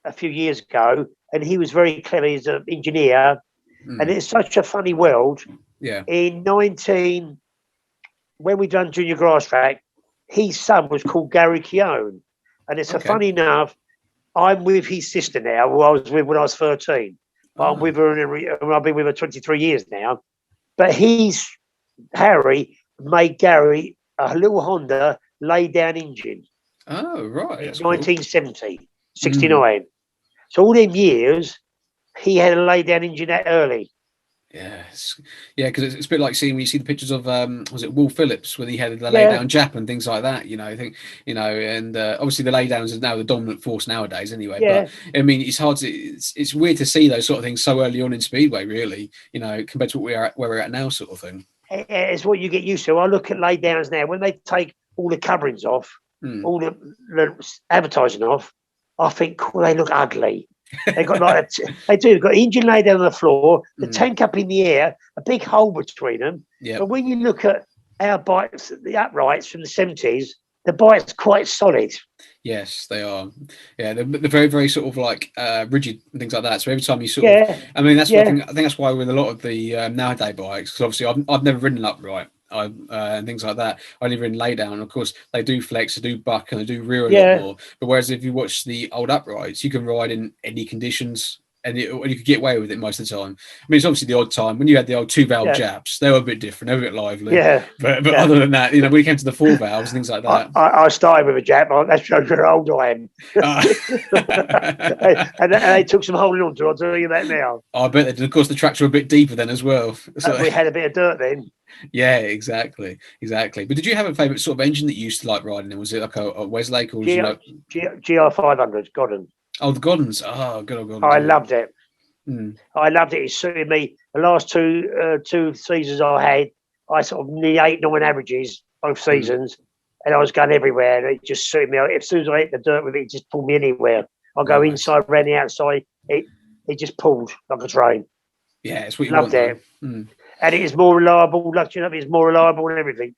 a few years ago. And he was very clever. He's an engineer. And it's such a funny world. Yeah. When we done junior grass track, his son was called Gary Keown. And it's a funny enough, I'm with his sister now, who I was with when I was 13. I'm with her, and I've been with her 23 years now. But Harry made Gary a little Honda lay-down engine. Oh, right. In 1970, 69. So all them years, he had a lay-down engine that early. Yes, yeah, because it's a bit like seeing when you see the pictures of was it Will Phillips when he had the lay-down Jap and things like that. I think and obviously the laydowns is now the dominant force nowadays. Anyway, but I mean, it's hard to it's weird to see those sort of things so early on in Speedway, really. Compared to where we're at now, sort of thing. It's what you get used to. I look at laydowns now when they take all the coverings off, all the advertising off. I think they look ugly. They got like they do. They've got engine laid down on the floor, the tank up in the air, a big hole between them. Yeah. But when you look at our bikes, the uprights from the 70s, the bike's quite solid. Yes, they are. Yeah, they're very, very sort of like rigid and things like that. So every time you sort of, I mean, that's I think that's why with a lot of the nowadays bikes, because obviously I've never ridden upright. And things like that. I only ridden lay down. Of course, they do flex, they do buck, and they do rear a lot more. But whereas if you watch the old uprights, you can ride in any conditions, and you could get away with it most of the time. I mean, it's obviously the odd time when you had the old 2-valve Japs, they were a bit different, they were a bit lively. Yeah. But other than that, when it came to the 4 valves, things like that. I started with a Jap. That shows how old I am. And they took some holding on to. I'll tell you that now. I bet they did. Of course, the tracks were a bit deeper then as well. So we had a bit of dirt then. Yeah, exactly. But did you have a favourite sort of engine that you used to like riding in? Was it like a Westlake or was GR500 Godden? Oh, the Goddens. Oh, good old Goddens. I loved it. I loved it. It suited me. The last two seasons I had, I sort of nearly 8-9 averages both seasons, and I was going everywhere. And it just suited me. As soon as I hit the dirt with it, it just pulled me anywhere. I go inside, around the outside. It just pulled like a train. Yeah, it's what you loved want. It. And it is more reliable. It's more reliable and everything.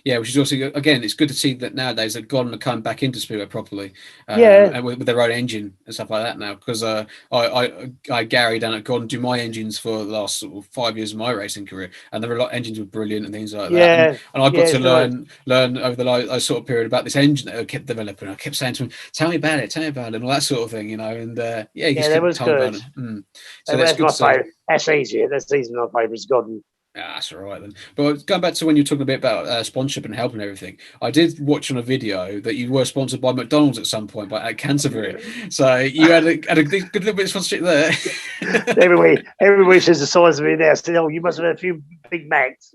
Yeah, which is also, again, it's good to see that nowadays that Gordon are coming back into Speedway properly, and with their own engine and stuff like that now. Because I Gary down at Gordon do my engines for the last sort of 5 years of my racing career, and there were a lot of engines were brilliant and things like that. And I got to learn over the sort of period about this engine that I kept developing. I kept saying to him, "Tell me about it, and all that sort of thing," And he just that was good. So that's good. My favourite. That's easier. That's easy. My favourite is Gordon. Yeah, that's all right then. But going back to when you were talking a bit about sponsorship and help and everything, I did watch on a video that you were sponsored by McDonald's at some point at Canterbury. So you had a good little bit of sponsorship there. everybody says the size of me now. Still, you must have had a few Big Macs.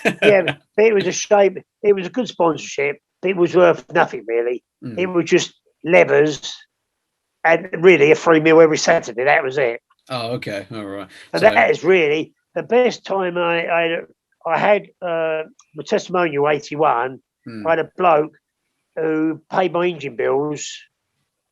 Yeah, it was a shame. It was a good sponsorship. It was worth nothing really. It was just levers and really a free meal every Saturday. That was it. Oh, okay, all right. And that is really the best time I had my testimonial 81. I had a bloke who paid my engine bills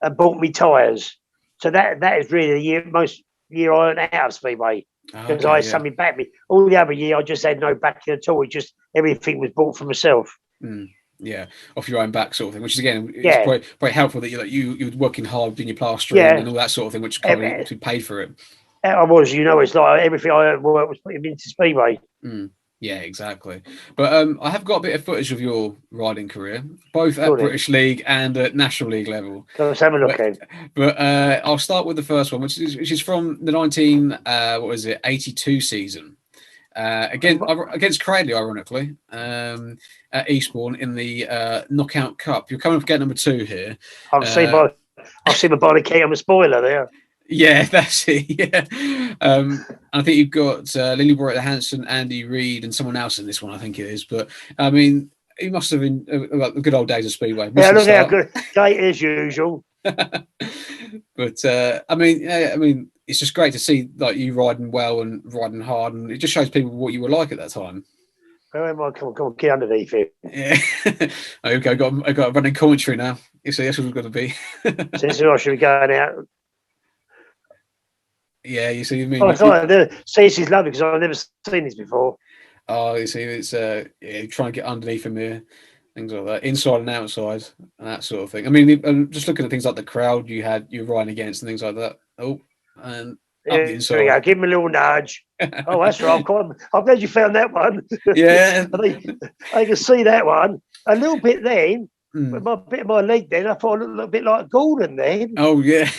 and bought me tyres. So that is really the most year I earned out of Speedway because I had something back me. All the other year I just had no backing at all. Just everything was bought for myself. Yeah, off your own back sort of thing, which is again it's quite helpful that you're working hard doing your plastering and all that sort of thing, which probably paid for it. I was, it's like everything I earned work was putting into Speedway. Yeah, exactly. But I have got a bit of footage of your riding career, both at British League and at National League level. Let's have a look at. But I'll start with the first one, which is from the 1982 season. Against Cradley, ironically, at Eastbourne in the Knockout Cup. You're coming up getting number 2 here. I've seen my Barney Kennett on the spoiler there. Yeah, that's it. Yeah, I think you've got Lily Borretta Hanson, Andy Reid, and someone else in this one. I think it is. But I mean, he must have been like the good old days of Speedway. Look how good late as usual. But I mean, it's just great to see like you riding well and riding hard, and it just shows people what you were like at that time. Come on, get underneath it. Yeah. Okay, I got a running commentary now. You see, that's what we've got to be. Since I should be going out. Yeah, you see, this is lovely because I've never seen this before. Oh, you see, it's trying to get underneath him here, things like that, inside and outside, and that sort of thing. I mean, I'm just looking at things like the crowd you're riding against and things like that. Oh, and there we go. Give him a little nudge. Oh, that's right. I'm glad you found that one. Yeah, I can see that one a little bit then. With my bit of my leg, then I thought it looked a bit like Gordon then. Oh yeah.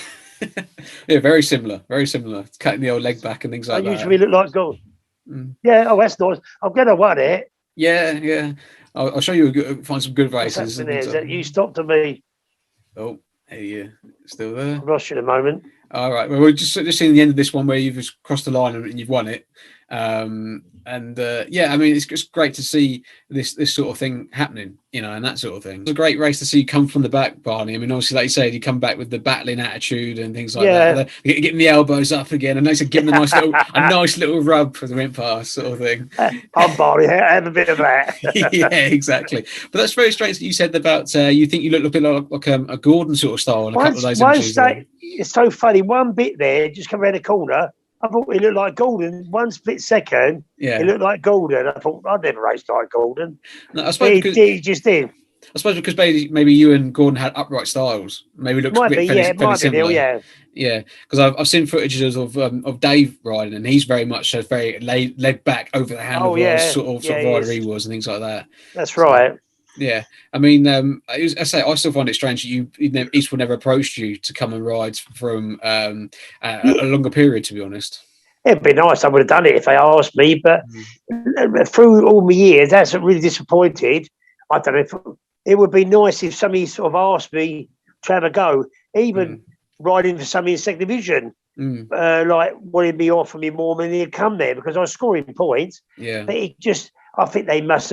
Yeah, very similar. It's cutting the old leg back and things like that. I usually look like Gordon. Yeah, oh, that's nice. I'm going to win it. Yeah. I'll show you. Find some good races. You stopped to me. Oh, hey, you still there? I'm rushing a moment. All right. Well, we're just seeing the end of this one where you've just crossed the line and you've won it. I mean, it's just great to see this sort of thing happening, and that sort of thing. It's a great race to see you come from the back, Barney. I mean, obviously, like you said, you come back with the battling attitude and things like that. Getting the elbows up again, and giving a nice little rub as we went past, sort of thing. I'm Barney. Have a bit of that. Yeah, exactly. But that's very strange that you said about you think you look a bit like a Gordon sort of style in a couple of those images. It's so funny. One bit there, just come around the corner. I thought he looked like Gordon. One split second, he looked like Gordon. I thought, I'd never raced like Gordon. No, I suppose he just did. I suppose because maybe you and Gordon had upright styles. Maybe looked fairly similar. Yeah, because I've seen footages of Dave riding, and he's very much very laid back over the handlebars sort of rider he was, and things like that. That's right. Yeah, I mean, I still find it strange that Eastwood never approached you to come and ride from a longer period. To be honest, it'd be nice. I would have done it if they asked me, but through all my years, that's really disappointed. I don't know if it would be nice if somebody sort of asked me to have a go, even riding for somebody in second division, like wanted me offer me more money to come there because I was scoring points. Yeah, but I think they must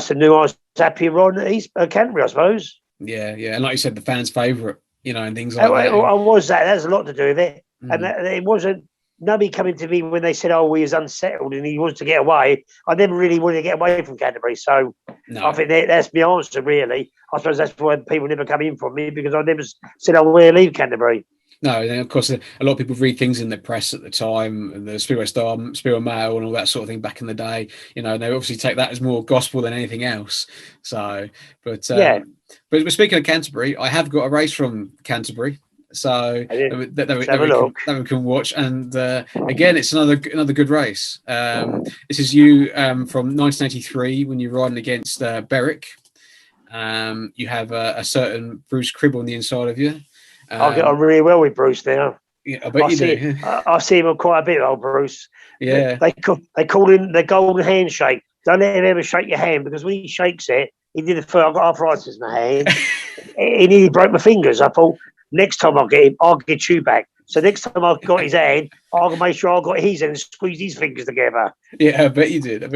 have knew I was happy riding at Canterbury, I suppose. Yeah, and like you said, the fans' favourite, and things like that. I was that. There's a lot to do with it, and it wasn't. Nobody coming to me when they said, "Oh, he was unsettled and he wanted to get away." I never really wanted to get away from Canterbury, so I think that's my answer. Really, I suppose that's why people never come in from me because I never said I want to leave Canterbury. No, and then of course a lot of people read things in the press at the time, and the Speedway Star, Speedway Mail, and all that sort of thing back in the day. And they obviously take that as more gospel than anything else. So, but Yeah. But speaking of Canterbury, I have got a race from Canterbury, so that we can watch. And again, it's another good race. This is you from 1983 when you're riding against Berwick. You have a certain Bruce Cribb on the inside of you. I get on really well with Bruce now. Yeah, I bet you do. I see him quite a bit, old Bruce. Yeah. They call him the golden handshake. Don't let him ever shake your hand, because when he shakes it, he did it first. I've got arthritis in my hand. He nearly broke my fingers. I thought, next time I'll get him, I'll get you back. So next time I've got his hand, I'll make sure I've got his hand and squeeze his fingers together. Yeah, I bet you did.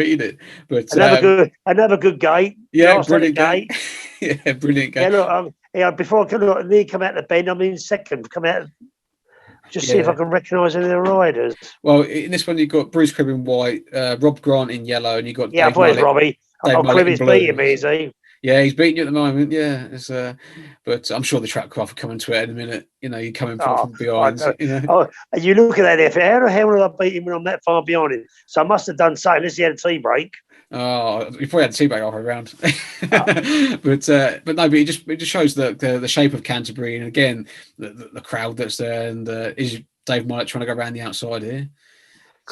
But another good gate. Yeah, brilliant gate. Yeah, brilliant gate. Yeah, look, before I nearly come out the bend, I'm in second. Come out, just see if I can recognise any of the riders. Well, in this one you've got Bruce Cribb in white, Rob Grant in yellow, and you've got I thought it was Robbie. Cribb's beating me, is he? Yeah, he's beating you at the moment. Yeah, but I'm sure the track craft will come into it in a minute. You're coming from behind. You look at that. How the hell did I beat him when I'm that far behind him? So I must have done something. Unless he had a tea break. Oh, you probably had a tea break halfway around. But no, but it just shows the shape of Canterbury, and again the crowd that's there, and is Dave Millett trying to go around the outside here.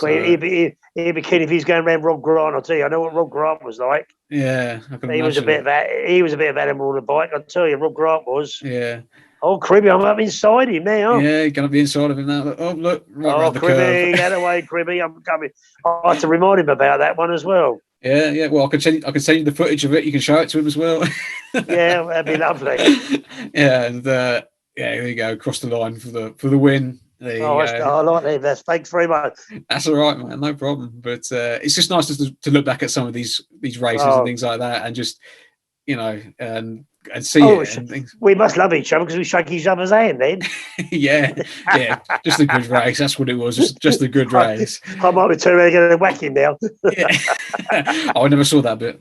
He'd be keen if he's going around Rob Grant. I'll tell you, I know what Rob Grant was like. Yeah, he was a bit of animal on the bike. I'll tell you, Rob Grant was. Yeah. Oh, Cribby, I'm up inside him now. Yeah, you're going to be inside of him now. Oh, look, right the Cribby, curve. get away, Cribby. I'm coming. I have to remind him about that one as well. Yeah. Well, I can send you the footage of it. You can show it to him as well. Yeah, that'd be lovely. Yeah, and there you go, across the line for the win. I like that. Thanks very much. That's all right, man. No problem. But it's just nice to look back at some of these races and things like that, and just and see it. And things. We must love each other because we shake each other's hand then. yeah, just a good race. That's what it was. Just a good race. I might be turning around and going to whack him now. Yeah. I never saw that bit.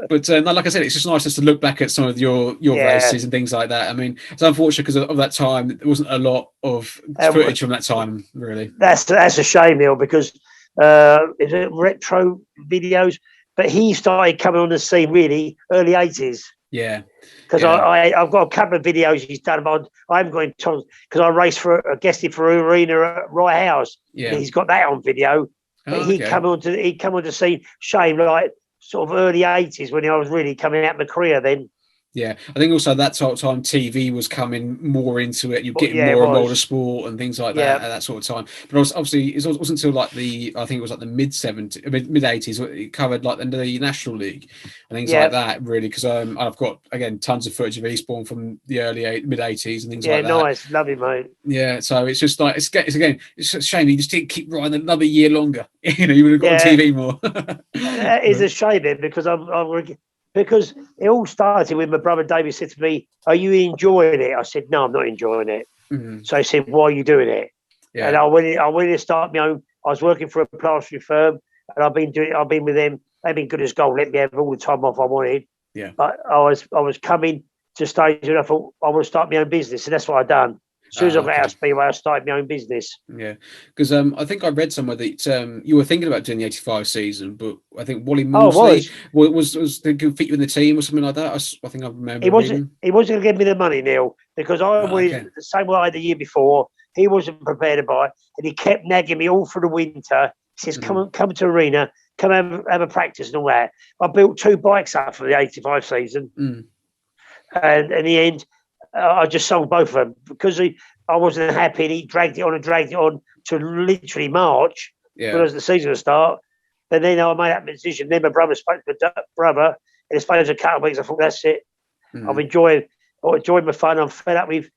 But no, like I said, it's just nice just to look back at some of your races and things like that. I mean, it's unfortunate because of that time. There wasn't a lot of footage from that time, really. That's a shame, Neil, because is it retro videos? But he started coming on the scene really early 80s. Yeah. Because I've got a couple of videos he's done about. I haven't got in tons because I raced guested for Arena at Wright House. Yeah. He's got that on video. He'd come on the scene, shame, like sort of early 80s when I was really coming out of my career then. Yeah, I think also that sort of time TV was coming more into it. You're getting more and more to sport and things like that at that sort of time. But obviously, it wasn't until like I think it was like the mid 80s. It covered like the National League and things like that. Really, because I've got again tons of footage of Eastbourne from the mid 80s and things like that. Yeah, nice, lovely, mate. Yeah, so it's just like it's a shame you just didn't keep riding another year longer. You would have got on TV more. That is a shame then because it all started with my brother David said to me, "Are you enjoying it?" I said, "No, I'm not enjoying it." Mm-hmm. So he said, "Why are you doing it?" Yeah. And I went to start my own. I was working for a plastering firm, and I've been with them. They've been good as gold. Let me have all the time off I wanted. Yeah. But I was coming to stage, and I thought I want to start my own business, and that's what I've done. As soon as I got out of Speedway, I started my own business. Yeah, because I think I read somewhere that you were thinking about doing the 85 season, but I think Wally Mosley was thinking to fit you in the team or something like that. I think I remember. He wasn't going to give me the money, Neil, because I was the same way the year before. He wasn't prepared to buy, and he kept nagging me all through the winter. He says, "Come to Arena, come have a practice and all that." I built 2 bikes up for the 85 season, and in the end. I just sold both of them because I wasn't happy. And he dragged it on to literally March when the season would start. And then I made that decision. Then my brother spoke to my brother, and in the space of a couple of weeks, I thought, that's it. I've enjoyed my fun. I'm fed up with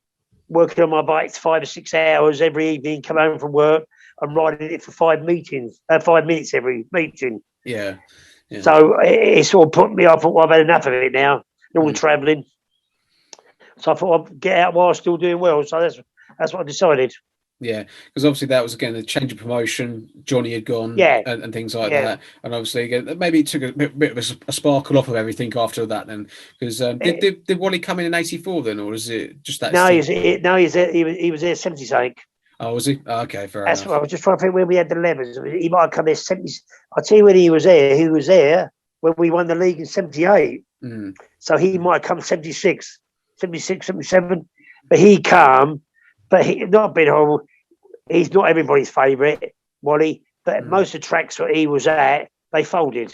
working on my bike 5 or 6 hours every evening, come home from work. I'm riding it for 5 minutes every meeting. Yeah. So it sort of put me off. I thought, I've had enough of it now. All the travelling. So I thought I'd get out while I was still doing well. So that's what I decided. Yeah, because obviously that was again a change of promotion. Johnny had gone, Yeah, and things like yeah. that, and obviously again maybe it took a bit of a sparkle off of everything after that. Then, because did Wally come in '84 then, or is it just that? No, he was there 70 something. Oh, was he? Oh, okay, fair That's enough. what I was just trying to think when we had the levers. He might have come there 70. I'll tell you when he was there. He was there when we won the league in 78. So he might have come 76, 76, 77. But he come, but he not been horrible. He's not everybody's favourite, Wally. But most of the tracks that he was at, they folded.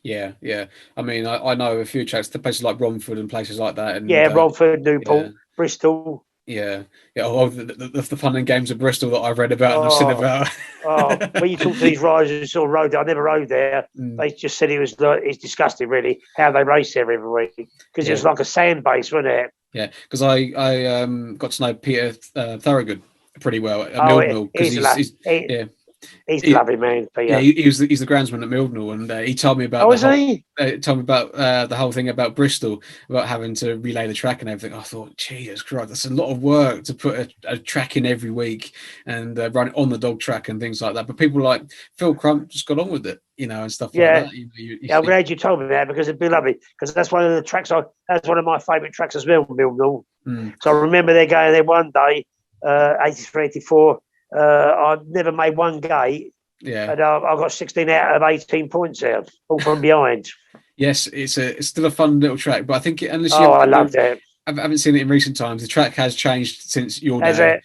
Yeah, yeah. I mean, I know a few tracks, places like Romford and places like that. And Romford, Newport, Bristol. Yeah. The fun and games of Bristol that I've read about and I've seen about. When you talk to these riders who rode there, I never rode there. They just said it's disgusting, really, how they race there every week because it was like a sand base, wasn't it? Yeah, because I got to know Peter Thorogood pretty well at Mildenhall because he's a lovely man. Yeah, he's the groundsman at Mildenhall, and he told me about the whole thing about Bristol, about having to relay the track and everything. I thought, Jesus Christ, that's a lot of work to put a track in every week and run it on the dog track and things like that. But people like Phil Crump just got on with it, and stuff like that. I'm glad you told me that because it'd be lovely. Because that's one of the tracks. That's one of my favourite tracks as well, Mildenhall. So I remember they're going there one day, 83, 84. I never made one gate. Yeah, and I got 16 out of 18 points there, all from behind. Yes, it's still a fun little track, but I think I loved it. I haven't seen it in recent times. The track has changed since your day. It?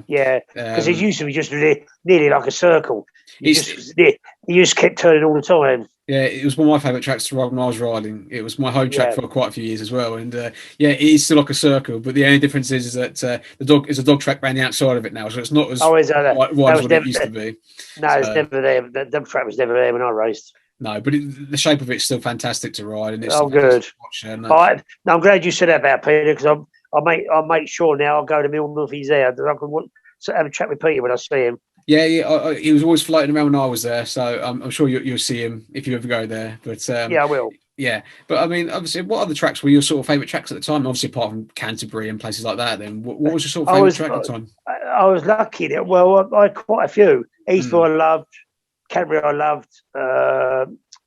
Yeah. Because it used to be just nearly like a circle. You just kept turning all the time. Yeah, it was one of my favourite tracks to ride when I was riding. It was my home track for quite a few years as well. And it is still like a circle, but the only difference is that the dog track around the outside of it now, so it's not as wide as what it used to be. No, it's never there. The dog track was never there when I raced. No, but the shape of it's still fantastic to ride, and it's good. To watch, I'm glad you said that about Peter because I'll make sure now I'll go to Mildenhall if he's there. I can have a chat with Peter when I see him. Yeah, he was always floating around when I was there, so I'm sure you'll see him if you ever go there. But I will. Yeah, but I mean, obviously, what other tracks were your sort of favourite tracks at the time? Obviously, apart from Canterbury and places like that. Then, what was your sort of favourite track at the time? I was lucky that I had quite a few. Eastbourne I loved, Canterbury I loved.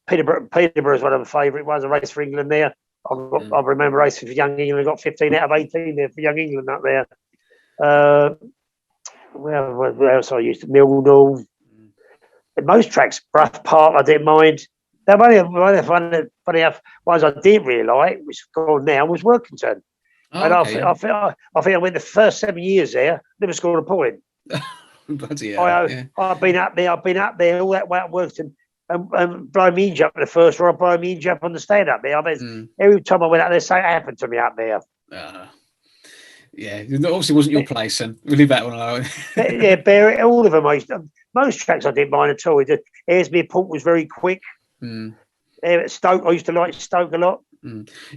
Peterborough is one of my favourite ones. I raced for England there. I remember racing for Young England. I got 15 out of 18 there for Young England up there. Where else I used to Mildenhall. Most tracks, Rough Park, I didn't mind. The funny enough, ones I didn't really like, which gone now, was Workington. And I think I went the first 7 years there, never scored a point. Bloody hell, I've been up there all that way at Workington and blown me injury up in the first row, blown me injury up on the stand up there. Every time I went out there, something happened to me up there. Yeah, it obviously wasn't your place, and we'll leave that one alone. All of them. Most tracks I didn't mind at all. Airsmere Port was very quick. Stoke, I used to like Stoke a lot.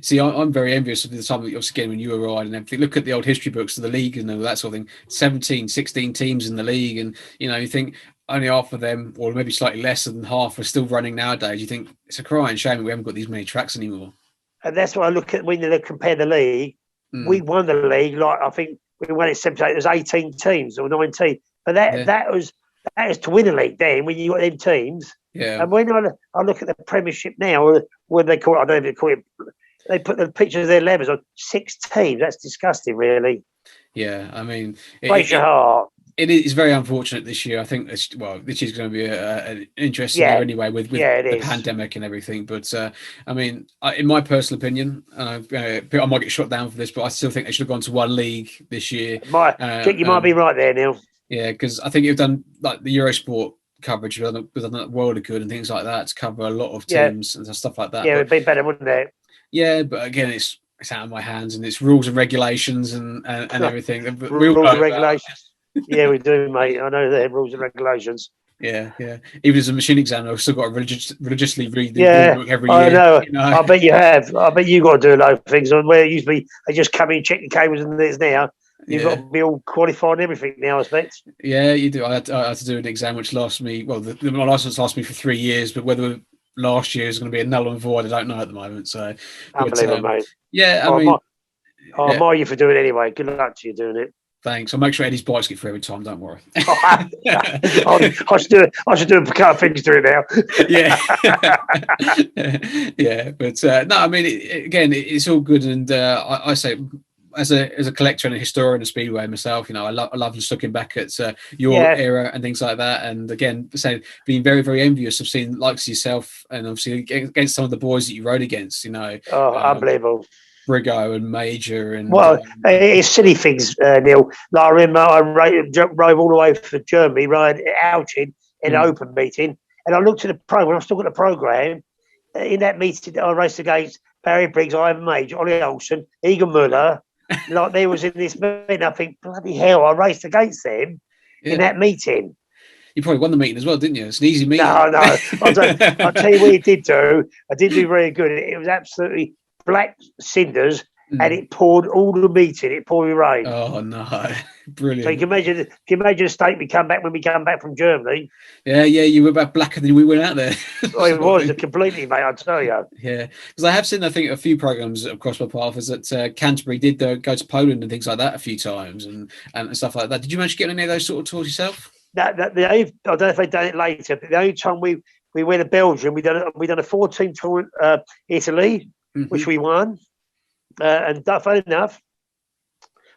See, I'm very envious of the time, obviously, again, when you were riding and everything. Look at the old history books of the league and all that sort of thing. 17, 16 teams in the league, and you think only half of them, or maybe slightly less than half, are still running nowadays. You think it's a crying shame that we haven't got these many tracks anymore. And that's what I look at when they compare the league. We won the league, like I think we won it 78. There was 18 teams or 19, but that was to win a league then when you got them teams. Yeah. And when I look at the Premiership now, when they call it, I don't even call it. They put the pictures of their levels on 6 teams. That's disgusting, really. Yeah, I mean, breaks your heart. It is very unfortunate this year. I think this year's going to be an interesting year anyway with the pandemic and everything. But I mean, in my personal opinion, I might get shot down for this, but I still think they should have gone to one league this year. You might be right there, Neil. Yeah, because I think you've done like the Eurosport coverage, we've done a world of good and things like that to cover a lot of teams and stuff like that. Yeah, it'd be better, wouldn't it? Yeah, but again, it's out of my hands, and it's rules and regulations and everything. Rules and regulations. Yeah, we do, mate. I know the rules and regulations. Yeah. Even as a machine examiner, I've still got to religiously read the rule book every year. I know. I bet you have. I bet you got to do a load of things. Where it used to be, they just come in, check the cables, and there's now. You've got to be all qualified and everything now, I expect. Yeah, you do. I had to do an exam which lasted me, my license lasted me for 3 years, but whether last year is going to be a null and void, I don't know at the moment. So, unbelievable, mate. Yeah, I mean, admire you for doing it anyway. Good luck to you doing it. Thanks. I'll make sure Eddie's bikes get through every time. Don't worry. I should do a couple of things to it now. Yeah, yeah. But no, I mean, it's all good. And I say, as a collector and a historian of Speedway myself, I love just looking back at your era and things like that. And again, being very, very envious of seeing likes yourself, and obviously against some of the boys that you rode against. Unbelievable. Brigo and Major and it's silly things, Neil. Like I remember I rode all the way for Germany, rode Alchin in an open meeting, and I looked at the program. I've still got the program. In that meeting, I raced against Barry Briggs, Ivan Major, Ollie Olsen, Egan Muller. Like they was in this meeting. I think, bloody hell, I raced against them in that meeting. You probably won the meeting as well, didn't you? It's an easy meeting. No. I'll tell you what I did do. I did do very good. It was absolutely black cinders, and it poured all the meeting. It poured me rain. Oh no, brilliant! So you can imagine the state we come back when we come back from Germany. Yeah, you were about blacker than we went out there. Oh, it was completely, mate. I tell you. Yeah, because I have seen, I think, a few programs across my path is that Canterbury did go to Poland and things like that a few times and stuff like that. Did you manage to get any of those sort of tours yourself? I don't know if they've done it later, but the only time we went to Belgium, we done a 14 tour in Italy. Which we won, and funny enough,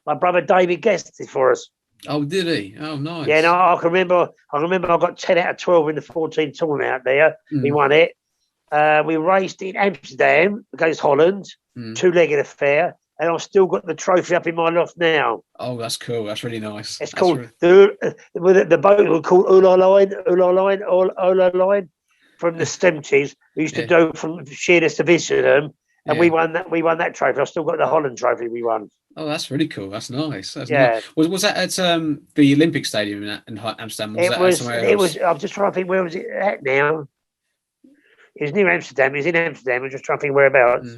my brother David guessed it for us. Oh, did he? Oh, nice. Yeah, no, I can remember. I got 10 out of 12 in the 14 tournament out there. We won it. We raced in Amsterdam against Holland, 2-legged affair, and I've still got the trophy up in my loft now. Oh, that's cool. That's really nice. It's called the boat was called Ula Line from the 70s. We used to go from Sheerness to Vickenham. And we won that trophy. I've still got the Holland trophy we won. Oh, that's really cool. That's nice. That's nice. Was that at the Olympic Stadium in Amsterdam? It was. I'm just trying to think, where was it at now? It was near Amsterdam. It was in Amsterdam. I'm just trying to think whereabouts.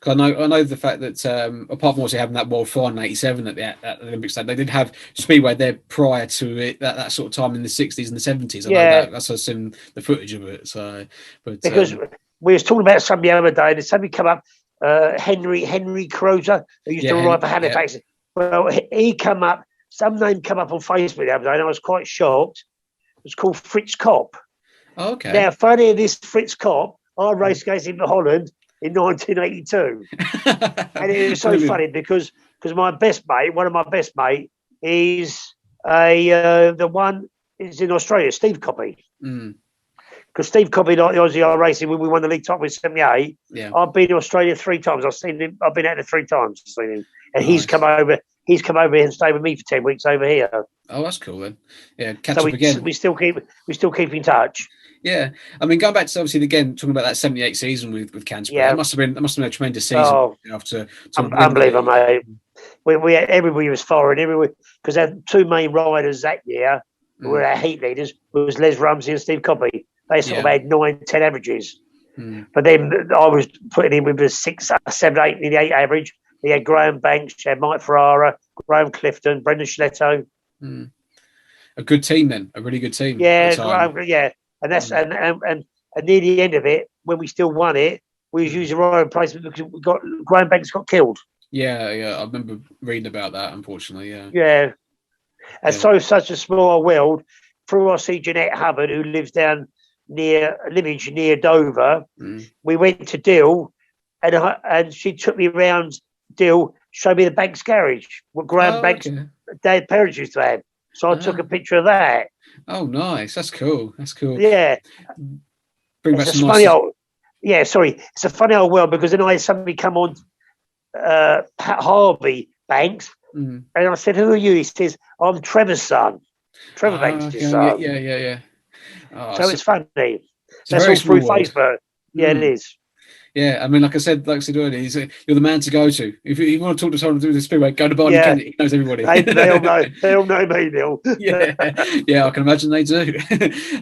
Because I know the fact that apart from also having that world final in '87 at the Olympic Stadium, they did have Speedway there prior to it. That sort of time in the '60s and the '70s. That's what's in the footage of it. So, but because we was talking about somebody the other day, and somebody come up. Henry Crozer, who used to ride for Halifax. Yeah. Well, he come up. Some name come up on Facebook the other day, and I was quite shocked. It was called Fritz Kopp. Oh, okay. Now, funny, this Fritz Kopp, I raced against him in Holland in 1982, and it was so funny because my best mate, one of my best mate, is the one is in Australia, Steve Coppy. Because Steve Coppy, like the Aussie racing, when we won the league title in '78, I've been to Australia 3 times. I've seen him. I've been out there 3 times. I've seen him, and he's come over. He's come over here and stayed with me for 10 weeks over here. Oh, that's cool then. Yeah, catch up again. We still keep in touch. Yeah, I mean, going back to obviously again talking about that '78 season with Canterbury, that must have been a tremendous season. Oh, unbelievable, mate. Everybody was foreign everywhere because our 2 main riders that year who were our heat leaders was Les Rumsey and Steve Coppy. They sort of had 9, 10 averages. But then I was putting in with a 6, 7, 8 in the 8 average. He had Graham Banks, he had Mike Ferrara, Graham Clifton, Brendan Schletto. A good team then, a really good team. Yeah. And that's and near the end of it, when we still won it, we was using our own placement because Graham Banks got killed. Yeah, I remember reading about that, unfortunately, Yeah. And so such a small world, through I see Jeanette Hubbard, who lives down near Dover. We went to Dill, and she took me around Dill, showed me the Banks garage, what Graham Banks' dad parents used to have. So I took a picture of that. Oh, nice! That's cool. Yeah, it's a funny old world because then I had somebody come on, Harvey Banks, and I said, "Who are you?" He says, "I'm Trevor's son." Trevor Banks' son. Yeah. Oh, so it's funny. That's all through Facebook. Yeah, it is. Yeah, I mean, like I said earlier, you're the man to go to. If you want to talk to someone through the Speedway, go to Barney Kennett. He knows everybody. They all know. They all know me, Neil. Yeah, I can imagine they do.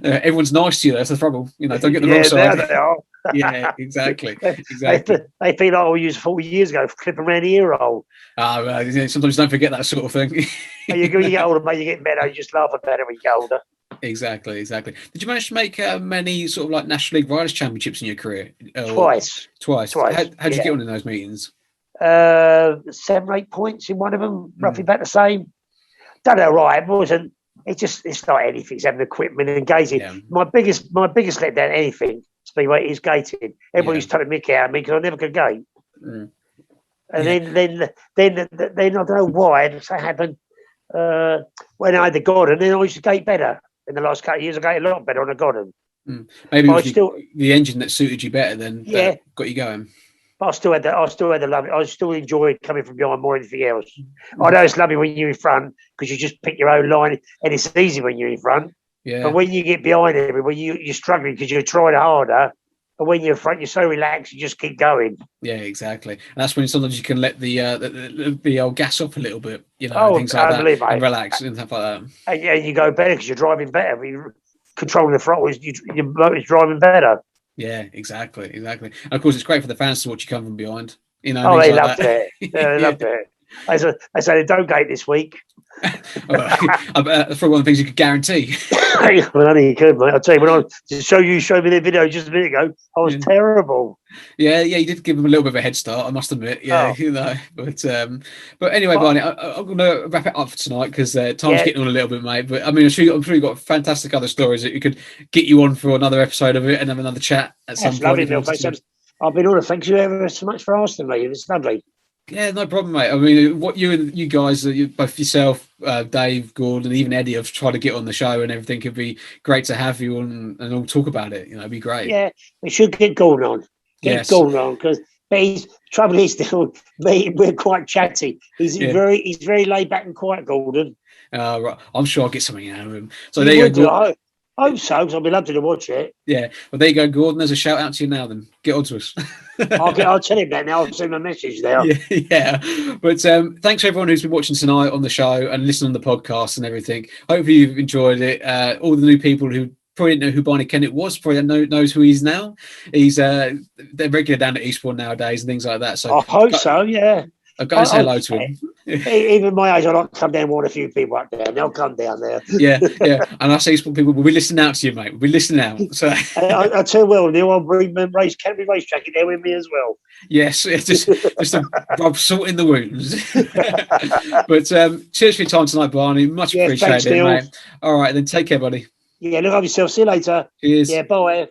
Everyone's nice to you. That's the trouble. Don't get the wrong side. They are. Yeah, exactly. They feel like we used 40 years ago, clip around the ear hole. Sometimes you don't forget that sort of thing. You get older, mate. You get better. You just laugh about it when you get older. Exactly. Did you manage to make many sort of like National League Riders Championships in your career? Twice. How'd you get on in those meetings? 7 or 8 points in one of them, roughly about the same. done it right. It wasn't. It's not anything. It's having equipment and gating. Yeah. My biggest letdown anything Speedway is gating. Everybody's taking the mick out of me because I never could gate. Mm. And then I don't know why it happened. When I had the Gordon, then I used to gate better. In the last couple of years, I gate a lot better on the Gordon. Maybe it was the engine that suited you better than that got you going. But I still had the love. I still enjoyed coming from behind more than anything else. I know it's lovely when you're in front because you just pick your own line, and it's easy when you're in front. Yeah. But when you get behind everybody, you're struggling because you're trying harder. But when you're in front, you're so relaxed, you just keep going. Yeah, exactly. And that's when sometimes you can let the old gas off a little bit, and things like that, and relax and stuff like that. And you go better because you're driving better. You're controlling the throttle, your motor's driving better. Yeah, exactly. And of course, it's great for the fans to watch you come from behind. They loved it. They loved it. I said, don't gate this week. That's probably one of the things you could guarantee. Well, I think you could, mate. I'll tell you, when you showed me the video just a minute ago, I was terrible. Yeah, you did give them a little bit of a head start, I must admit. Yeah, But anyway, Barney, I'm going to wrap it up for tonight because time's getting on a little bit, mate. But I mean, I'm sure you've got fantastic other stories that you could get you on for another episode of it and have another chat at some point. I've been on. Thank you ever so much for asking me. It's lovely. Yeah, no problem, mate. I mean, what you guys, both yourself, Dave, Gordon, and even Eddie, have tried to get on the show and everything. It'd be great to have you on and all talk about it. It'd be great. Yeah, we should get Gordon on. Gordon on because trouble is still we're quite chatty. He's very laid back and quiet, Gordon. Right. I'm sure I'll get something out of him. So there you go. I hope so, because I'd be lovely to watch it. Yeah. Well, there you go, Gordon. There's a shout out to you now, then. Get on to us. I'll tell him that now. I'll send him a message there. Yeah. But thanks to everyone who's been watching tonight on the show and listening on the podcast and everything. Hopefully you've enjoyed it. All the new people who probably didn't know who Barney Kennett was, probably knows who he is now. He's they're regular down at Eastbourne nowadays and things like that. So I hope so, yeah. I'll go and say hello to him. Even my age, I like to come down and want a few people up there. They'll come down there. Yeah. And I say people will be listening out to you, mate. We'll be listening out. So I tell you well, Neil, I'll bring Canterbury racetrack in there with me as well. Yes, just to rub salt in the wounds. But cheers for your time tonight, Barney. Much appreciated, thanks, mate. All right, then take care, buddy. Yeah, look after yourself. See you later. Cheers. Yeah, bye.